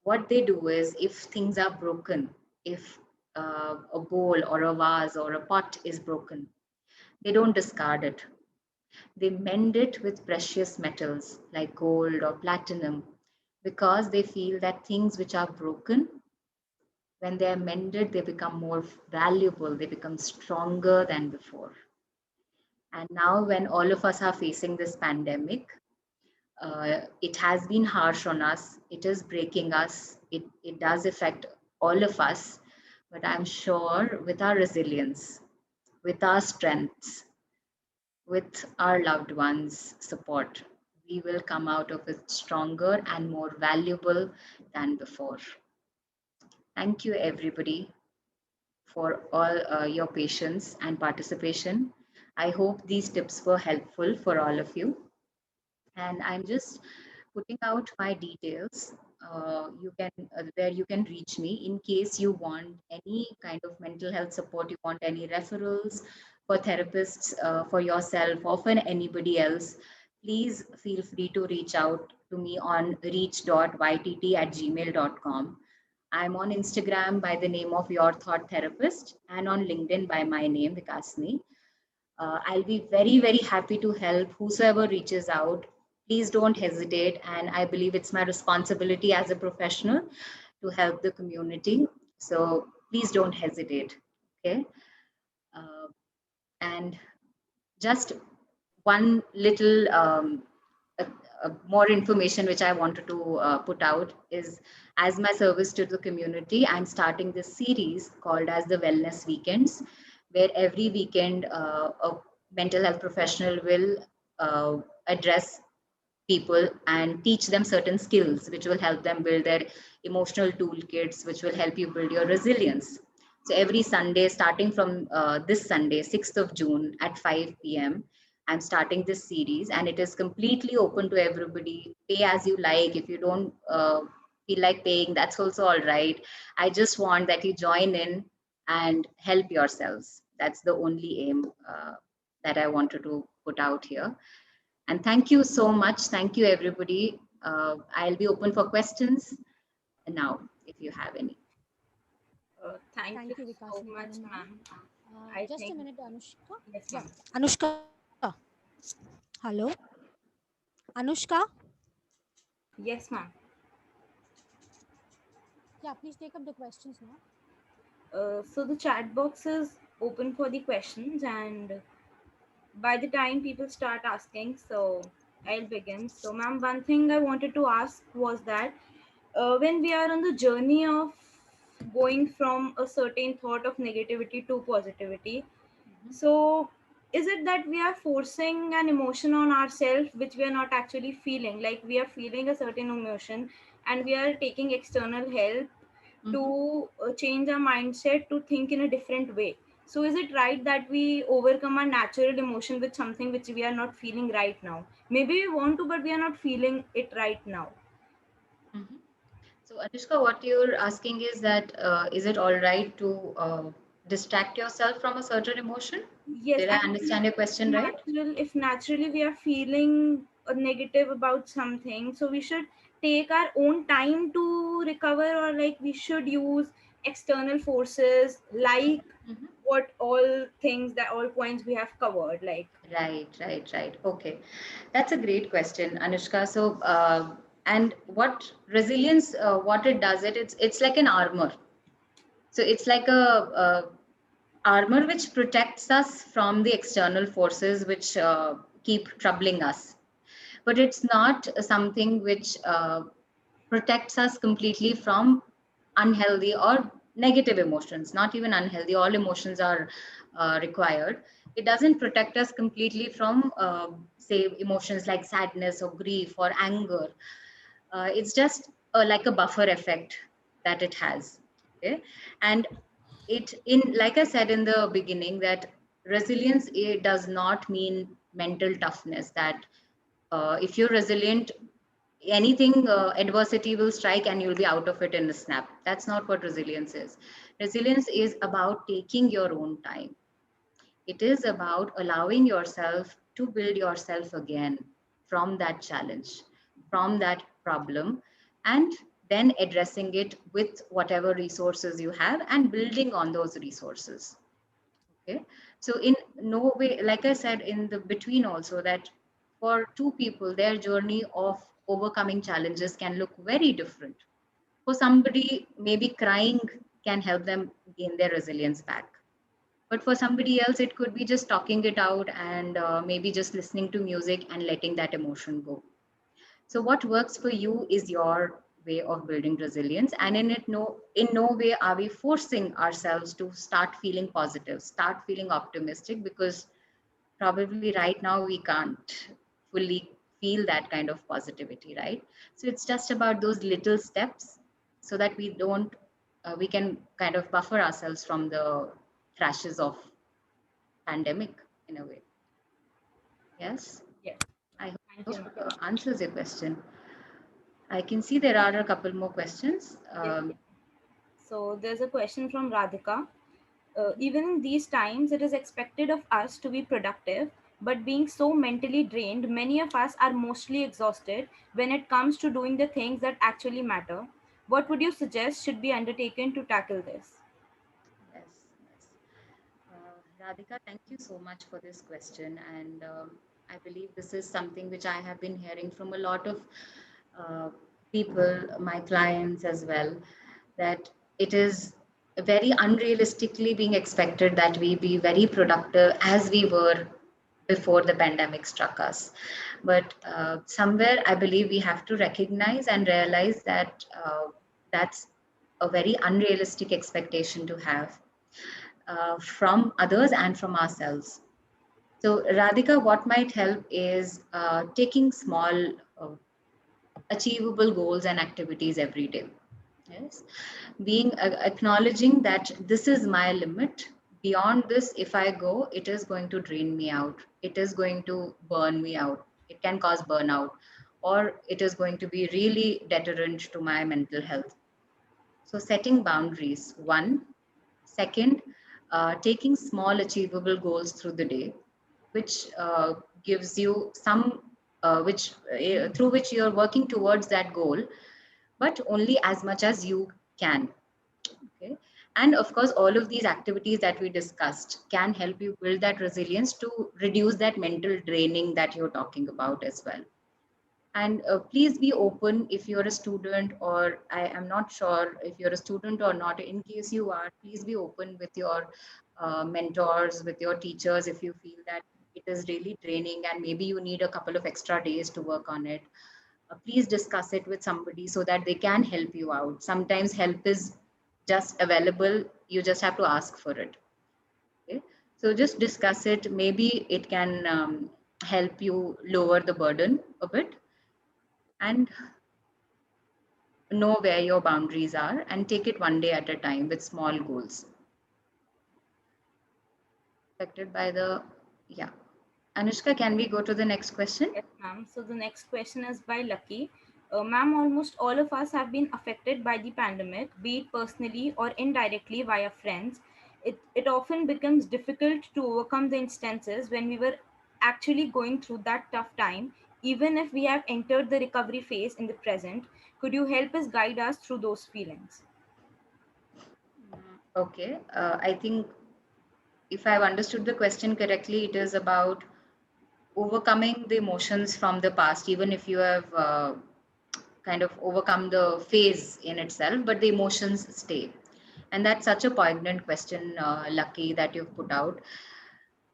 Speaker 4: what they do is, if things are broken, if a bowl or a vase or a pot is broken, they don't discard it. They mend it with precious metals like gold or platinum, because they feel that things which are broken, when they are mended, they become more valuable, they become stronger than before. And now, when all of us are facing this pandemic, it has been harsh on us, it is breaking us, it does affect all of us. But I'm sure with our resilience, with our strengths, with our loved ones' support, we will come out of it stronger and more valuable than before. Thank you, everybody, for all your patience and participation. I hope these tips were helpful for all of you. And I'm just putting out my details. You can where you can reach me in case you want any kind of mental health support. You want any referrals for therapists for yourself or for anybody else. Please feel free to reach out to me on reach.ytt@gmail.com. I'm on Instagram by the name of Your Thought Therapist and on LinkedIn by my name, Vikasini. I'll be very, very happy to help whosoever reaches out. Please don't hesitate. And I believe it's my responsibility as a professional to help the community. So please don't hesitate. Okay. Uh, and just one little more information which I wanted to put out is, as my service to the community, I'm starting this series called as the Wellness Weekends, where every weekend a mental health professional will address people and teach them certain skills which will help them build their emotional toolkits, which will help you build your resilience. So every Sunday, starting from this Sunday, 6th of June at 5 p.m., I'm starting this series, and it is completely open to everybody. Pay as you like. If you don't feel like paying, that's also all right. I just want that you join in and help yourselves. That's the only aim that I wanted to put out here. And thank you so much. Thank you, everybody. I'll be open for questions now, if you have any.
Speaker 3: Thank you so
Speaker 2: Vikasini
Speaker 3: much,
Speaker 2: Kanan,
Speaker 3: ma'am.
Speaker 2: ma'am.
Speaker 3: I
Speaker 2: Just a
Speaker 3: think,
Speaker 2: minute, Anushka.
Speaker 3: yes,
Speaker 2: Yeah,
Speaker 3: ma'am.
Speaker 2: Anushka. Hello, Anushka.
Speaker 3: Yes, ma'am.
Speaker 2: Yeah, please take up the questions now.
Speaker 3: So the chat box is open for the questions, and by the time people start asking, so I'll begin. So, ma'am, one thing I wanted to ask was that when we are on the journey of going from a certain thought of negativity to positivity, so is it that we are forcing an emotion on ourselves which we are not actually feeling? Like we are feeling a certain emotion and we are taking external help to change our mindset to think in a different way. So is it right that we overcome our natural emotion with something which we are not feeling right now? Maybe we want to, but we are not feeling it right now.
Speaker 4: Mhm. So, Anushka, what you're asking is it all right to distract yourself from a certain emotion?
Speaker 3: Yes,
Speaker 4: Did I
Speaker 3: I
Speaker 4: understand
Speaker 3: mean,
Speaker 4: your question right?
Speaker 3: if naturally we are feeling negative about something, so we should take our own time to recover, or like we should use external forces, like
Speaker 4: Mhm.
Speaker 3: what all things that all points we have covered, like.
Speaker 4: Right. Okay, that's a great question, Anushka. So, and what resilience, what it does, it's like an armor. So it's like a armor which protects us from the external forces which keep troubling us. But it's not something which protects us completely from unhealthy or negative emotions. Not even unhealthy, all emotions are required. It doesn't protect us completely from say emotions like sadness or grief or anger. It's just like a buffer effect that it has. Okay. And it in like I said in the beginning, that resilience, it does not mean mental toughness, that if you're resilient, anything adversity will strike and you'll be out of it in a snap. That's not what resilience is. Resilience is about taking your own time. It is about allowing yourself to build yourself again from that challenge, from that problem, and then addressing it with whatever resources you have and building on those resources. Okay. So in no way, like I said in the between also, that for two people, their journey of overcoming challenges can look very different. For somebody, maybe crying can help them gain their resilience back. But for somebody else, it could be just talking it out and maybe just listening to music and letting that emotion go. So what works for you is your way of building resilience, and in no way are we forcing ourselves to start feeling positive, start feeling optimistic, because probably right now we can't fully feel that kind of positivity, right? So it's just about those little steps so that we don't, we can kind of buffer ourselves from the crashes of pandemic in a way. Yes,
Speaker 3: Yes.
Speaker 4: I hope
Speaker 3: Thank you,
Speaker 4: this
Speaker 3: ma'am.
Speaker 4: answers your question. I can see there are a couple more questions.
Speaker 3: Yes. So there's a question from Radhika. Even in these times, it is expected of us to be productive, but being so mentally drained, many of us are mostly exhausted when it comes to doing the things that actually matter. What would you suggest should be undertaken to tackle this?
Speaker 4: Yes, yes. Radhika, thank you so much for this question. And I believe this is something which I have been hearing from a lot of uh, people, my clients as well, that it is very unrealistically being expected that we be very productive as we were before the pandemic struck us. But somewhere I believe we have to recognize and realize that that's a very unrealistic expectation to have from others and from ourselves. So, Radhika, what might help is taking small, achievable goals and activities every day. Yes, being acknowledging that this is my limit. Beyond this, if I go, it is going to drain me out. It is going to burn me out. It can cause burnout, or it is going to be really deterrent to my mental health. So, setting boundaries, one. Second, taking small achievable goals through the day, which gives you some, which through which you're working towards that goal, but only as much as you can. Okay. And of course, all of these activities that we discussed can help you build that resilience to reduce that mental draining that you're talking about as well. And please be open if you're a student, or I am not sure if you're a student or not. In case you are, please be open with your mentors, with your teachers, if you feel that it is really draining and maybe you need a couple of extra days to work on it. Please discuss it with somebody so that they can help you out. Sometimes help is just available, you just have to ask for it. Okay, so just discuss it. Maybe it can help you lower the burden a bit, and know where your boundaries are and take it one day at a time with small goals. Affected by the, yeah. Anushka, can we go to the next question?
Speaker 3: Yes, ma'am. So the next question is by Lucky. Ma'am, almost all of us have been affected by the pandemic, be it personally or indirectly via friends. It often becomes difficult to overcome the instances when we were actually going through that tough time, even if we have entered the recovery phase in the present. Could you help us guide us through those feelings?
Speaker 4: Okay, I think if I've understood the question correctly, it is about overcoming the emotions from the past, even if you have kind of overcome the phase in itself, but the emotions stay. And that's such a poignant question, Lucky, that you've put out.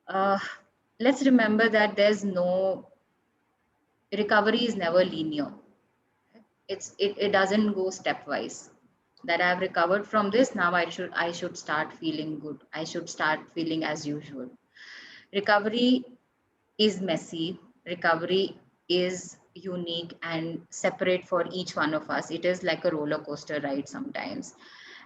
Speaker 4: Uh, let's remember that there's no recovery is never linear. It doesn't go stepwise. That I've recovered from this, now I should start feeling good. I should start feeling as usual. Recovery is messy. Recovery is unique and separate for each one of us. It is like a roller coaster ride sometimes.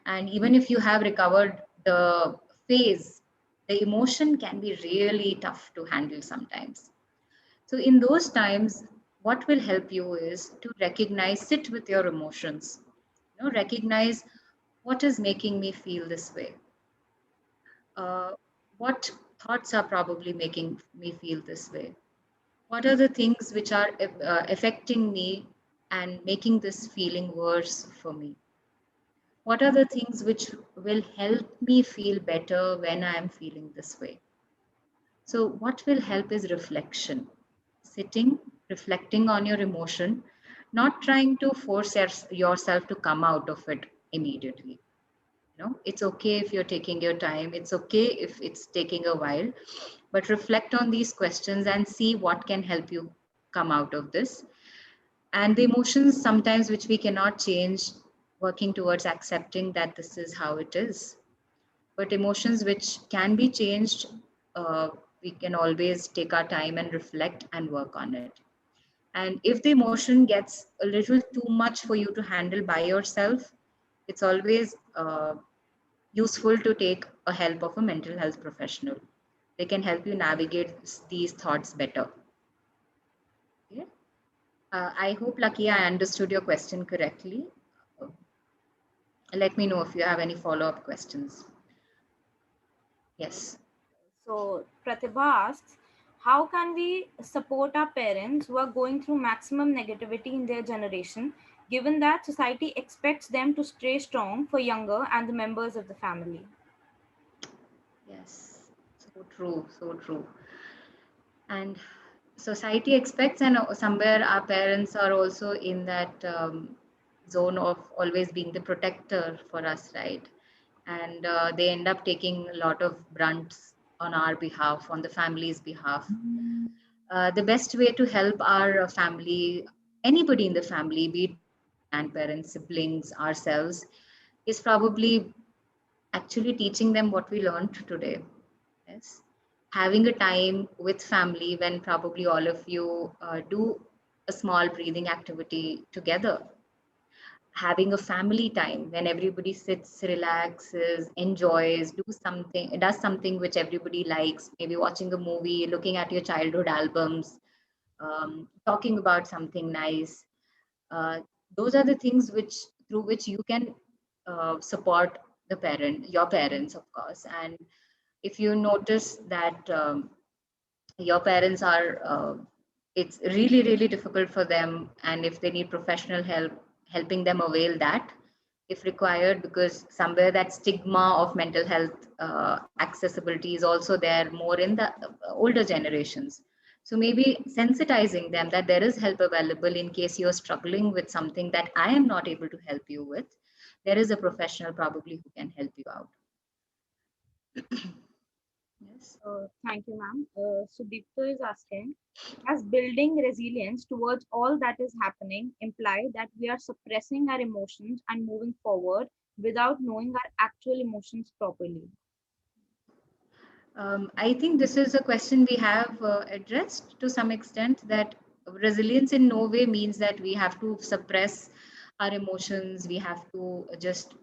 Speaker 4: And even if you have recovered the phase, the emotion can be really tough to handle sometimes. So, in those times, what will help you is to recognize, sit with your emotions, recognize what is making me feel this way. Uh, what thoughts are probably making me feel this way? What are the things which are affecting me and making this feeling worse for me? What are the things which will help me feel better when I am feeling this way? So, what will help is reflection, sitting, reflecting on your emotion, not trying to force yourself to come out of it immediately. It's okay if you're taking your time, it's okay if it's taking a while, but reflect on these questions and see what can help you come out of this. And the emotions sometimes which we cannot change, working towards accepting that this is how it is. But emotions which can be changed, uh, we can always take our time and reflect and work on it. And if the emotion gets a little too much for you to handle by yourself, it's always useful to take a help of a mental health professional. They can help you navigate these thoughts better. Okay? I hope, Lucky, I understood your question correctly. Let me know if you have any follow-up questions. Yes.
Speaker 3: So Pratibha asks, how can we support our parents who are going through maximum negativity in their generation, given that society expects them to stay strong for younger and the members of the family?
Speaker 4: Yes. So true. So true. And society expects, and somewhere our parents are also in that zone of always being the protector for us, right? And they end up taking a lot of brunts on our behalf, on the family's behalf. The best way to help our family, anybody in the family, be it grandparents, siblings, ourselves, is probably actually teaching them what we learned today. Yes. Having a time with family when probably all of you do a small breathing activity together. Having a family time when everybody sits, relaxes, enjoys, does something which everybody likes, maybe watching a movie, looking at your childhood albums, talking about something nice. Uh, those are the things which through which you can support your parents, of course. And if you notice that your parents are it's really really difficult for them, and if they need professional help, helping them avail that if required, because somewhere that stigma of mental health accessibility is also there more in the older generations. So maybe sensitizing them that there is help available in case you're struggling with something that I am not able to help you with. There is a professional probably who can help you out. Yes.
Speaker 3: Thank you, ma'am. Sudipto is asking, does building resilience towards all that is happening imply that we are suppressing our emotions and moving forward without knowing our actual emotions properly?
Speaker 4: I think this is a question we have addressed to some extent, that resilience in no way means that we have to suppress our emotions, we have to just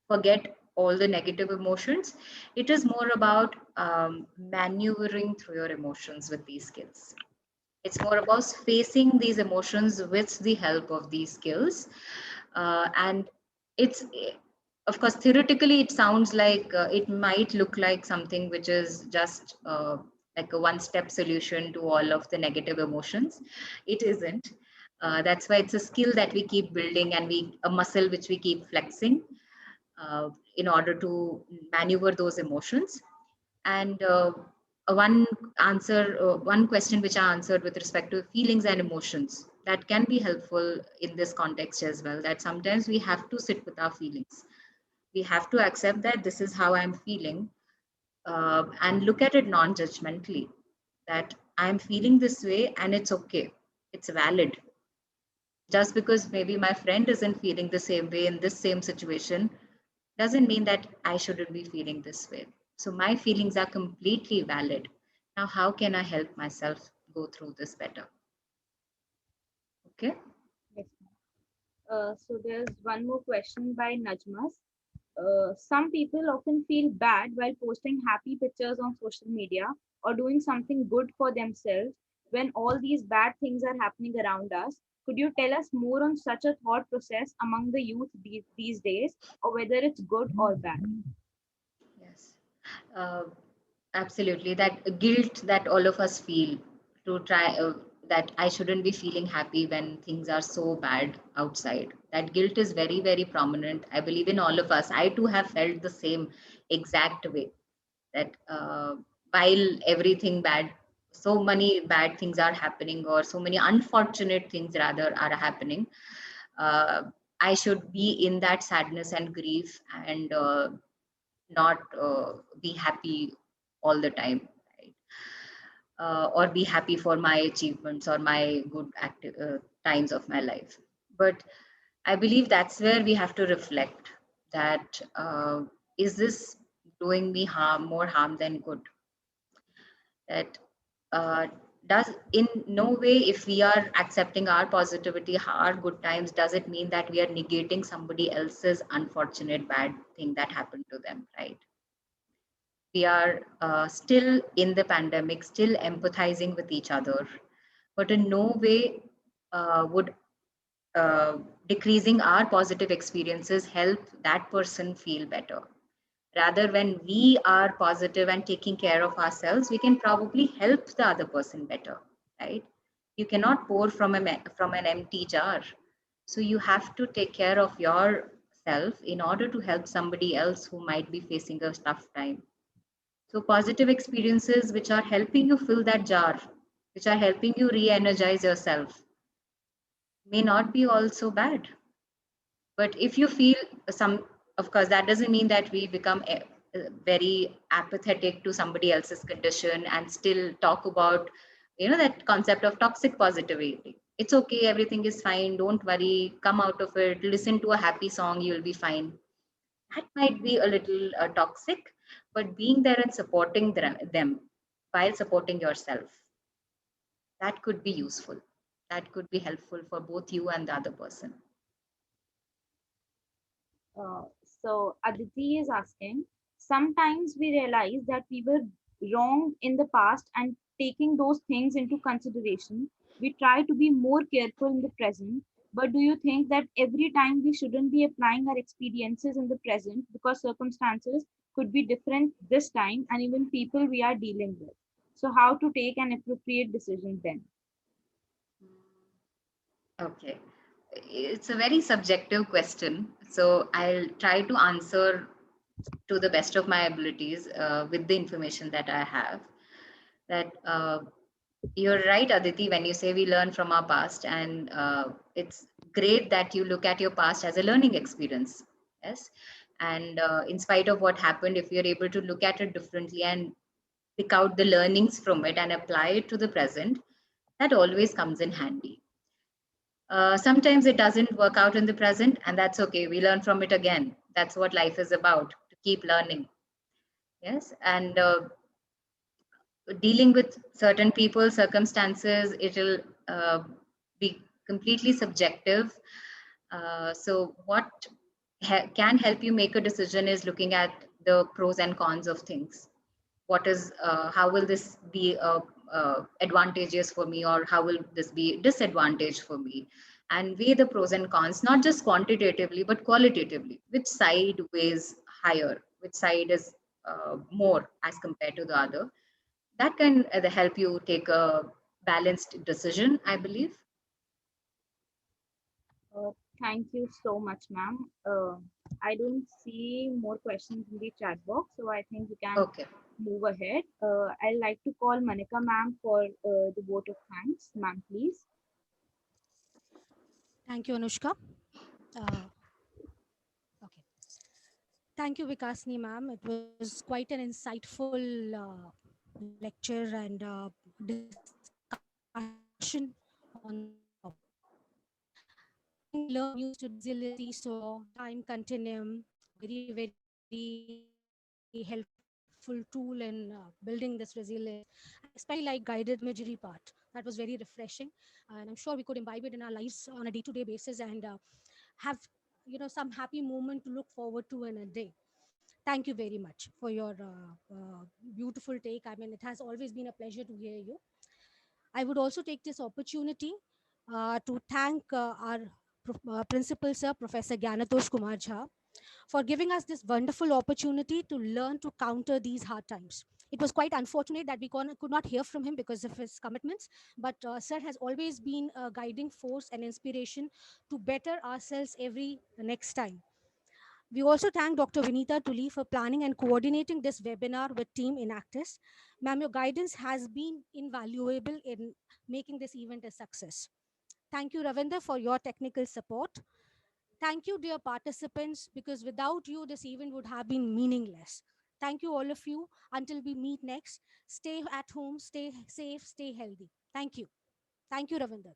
Speaker 4: forget all the negative emotions. It is more about maneuvering through your emotions with these skills. It's more about facing these emotions with the help of these skills. And it's, of course, theoretically, it sounds like it might look like something which is just like a one step solution to all of the negative emotions. It isn't. That's why it's a skill that we keep building, and a muscle which we keep flexing in order to maneuver those emotions. And one question which I answered with respect to feelings and emotions, that can be helpful in this context as well, that sometimes we have to sit with our feelings. We have to accept that this is how I'm feeling, and look at it non-judgmentally, that I'm feeling this way and it's okay. It's valid. Just because maybe my friend isn't feeling the same way in this same situation doesn't mean that I shouldn't be feeling this way. So my feelings are completely valid. Now, how can I help myself go through this better? Okay.
Speaker 3: Yes, ma'am. So there's one more question by Najmas. Some people often feel bad while posting happy pictures on social media or doing something good for themselves when all these bad things are happening around us. Could you tell us more on such a thought process among the youth these days, or whether it's good or bad?
Speaker 4: Yes. Uh, Absolutely. That guilt that all of us feel to try that I shouldn't be feeling happy when things are so bad outside. That guilt is very, very prominent. I believe in all of us. I too have felt the same exact way, that while everything bad, so many bad things are happening, or so many unfortunate things rather are happening, uh, I should be in that sadness and grief, and not be happy all the time, right? Or be happy for my achievements or my good times of my life. But I believe that's where we have to reflect that is this doing me more harm than good? That uh, does in no way, if we are accepting our positivity, our good times, does it mean that we are negating somebody else's unfortunate bad thing that happened to them, right? We are still in the pandemic, still empathizing with each other, but in no way would uh, decreasing our positive experiences help that person feel better. Rather, when we are positive and taking care of ourselves, we can probably help the other person better, right? You cannot pour from from an empty jar. So you have to take care of yourself in order to help somebody else who might be facing a tough time. So positive experiences which are helping you fill that jar, which are helping you re-energize yourself, may not be also bad. But if you feel some, of course, that doesn't mean that we become very apathetic to somebody else's condition and still talk about, that concept of toxic positivity. It's okay, everything is fine, don't worry, come out of it, listen to a happy song, you'll be fine. That might be a little toxic, but being there and supporting them while supporting yourself, that could be useful. That could be helpful for both you and the other person.
Speaker 3: Uh, so Aditi is asking, sometimes we realize that we were wrong in the past, and taking those things into consideration, we try to be more careful in the present. But do you think that every time we shouldn't be applying our experiences in the present because circumstances could be different this time and even people we are dealing with? So how to take an appropriate decision then?
Speaker 4: Okay. It's a very subjective question. So I'll try to answer to the best of my abilities with the information that I have. That you're right, Aditi, when you say we learn from our past, and it's great that you look at your past as a learning experience. Yes. And in spite of what happened, if you're able to look at it differently and pick out the learnings from it and apply it to the present, that always comes in handy. Sometimes it doesn't work out in the present, and that's okay. We learn from it again. That's what life is about, to keep learning. Yes. And dealing with certain people, circumstances, it'll be completely subjective. So, what can help you make a decision is looking at the pros and cons of things. What is, how will this be advantageous for me, or how will this be disadvantage for me? And weigh the pros and cons, not just quantitatively but qualitatively. Which side weighs higher, which side is more as compared to the other? That can help you take a balanced decision, I believe.
Speaker 3: Uh, Thank you so much, ma'am. I don't see more questions in the chat box, so I think we can
Speaker 4: Okay.
Speaker 3: move ahead. I'd like to call Manika ma'am for the vote of thanks. Ma'am, please.
Speaker 2: Thank you, Anushka. Okay. Thank you, Vikasni ma'am. It was quite an insightful lecture and discussion on this topic. I think we learned used to resiliency, so time continuum, very helpful tool in building this resilience, and especially like guided imagery part. That was very refreshing, and I'm sure we could imbibe it in our lives on a day-to-day basis and have some happy moment to look forward to in a day. Thank you very much for your beautiful take. I mean, it has always been a pleasure to hear you. I would also take this opportunity to thank our principal sir, Professor Gyanatosh Kumar Jha, for giving us this wonderful opportunity to learn to counter these hard times. It was quite unfortunate that we could not hear from him because of his commitments, but Sir has always been a guiding force and inspiration to better ourselves every next time. We also thank Dr. Vinita Tuli for planning and coordinating this webinar with Team Enactus. Ma'am, your guidance has been invaluable in making this event a success. Thank you, Ravinder, for your technical support. Thank you, dear participants, because without you, this event would have been meaningless. Thank you, all of you. Until we meet next, stay at home, stay safe, stay healthy. Thank you. Thank you, Ravinder.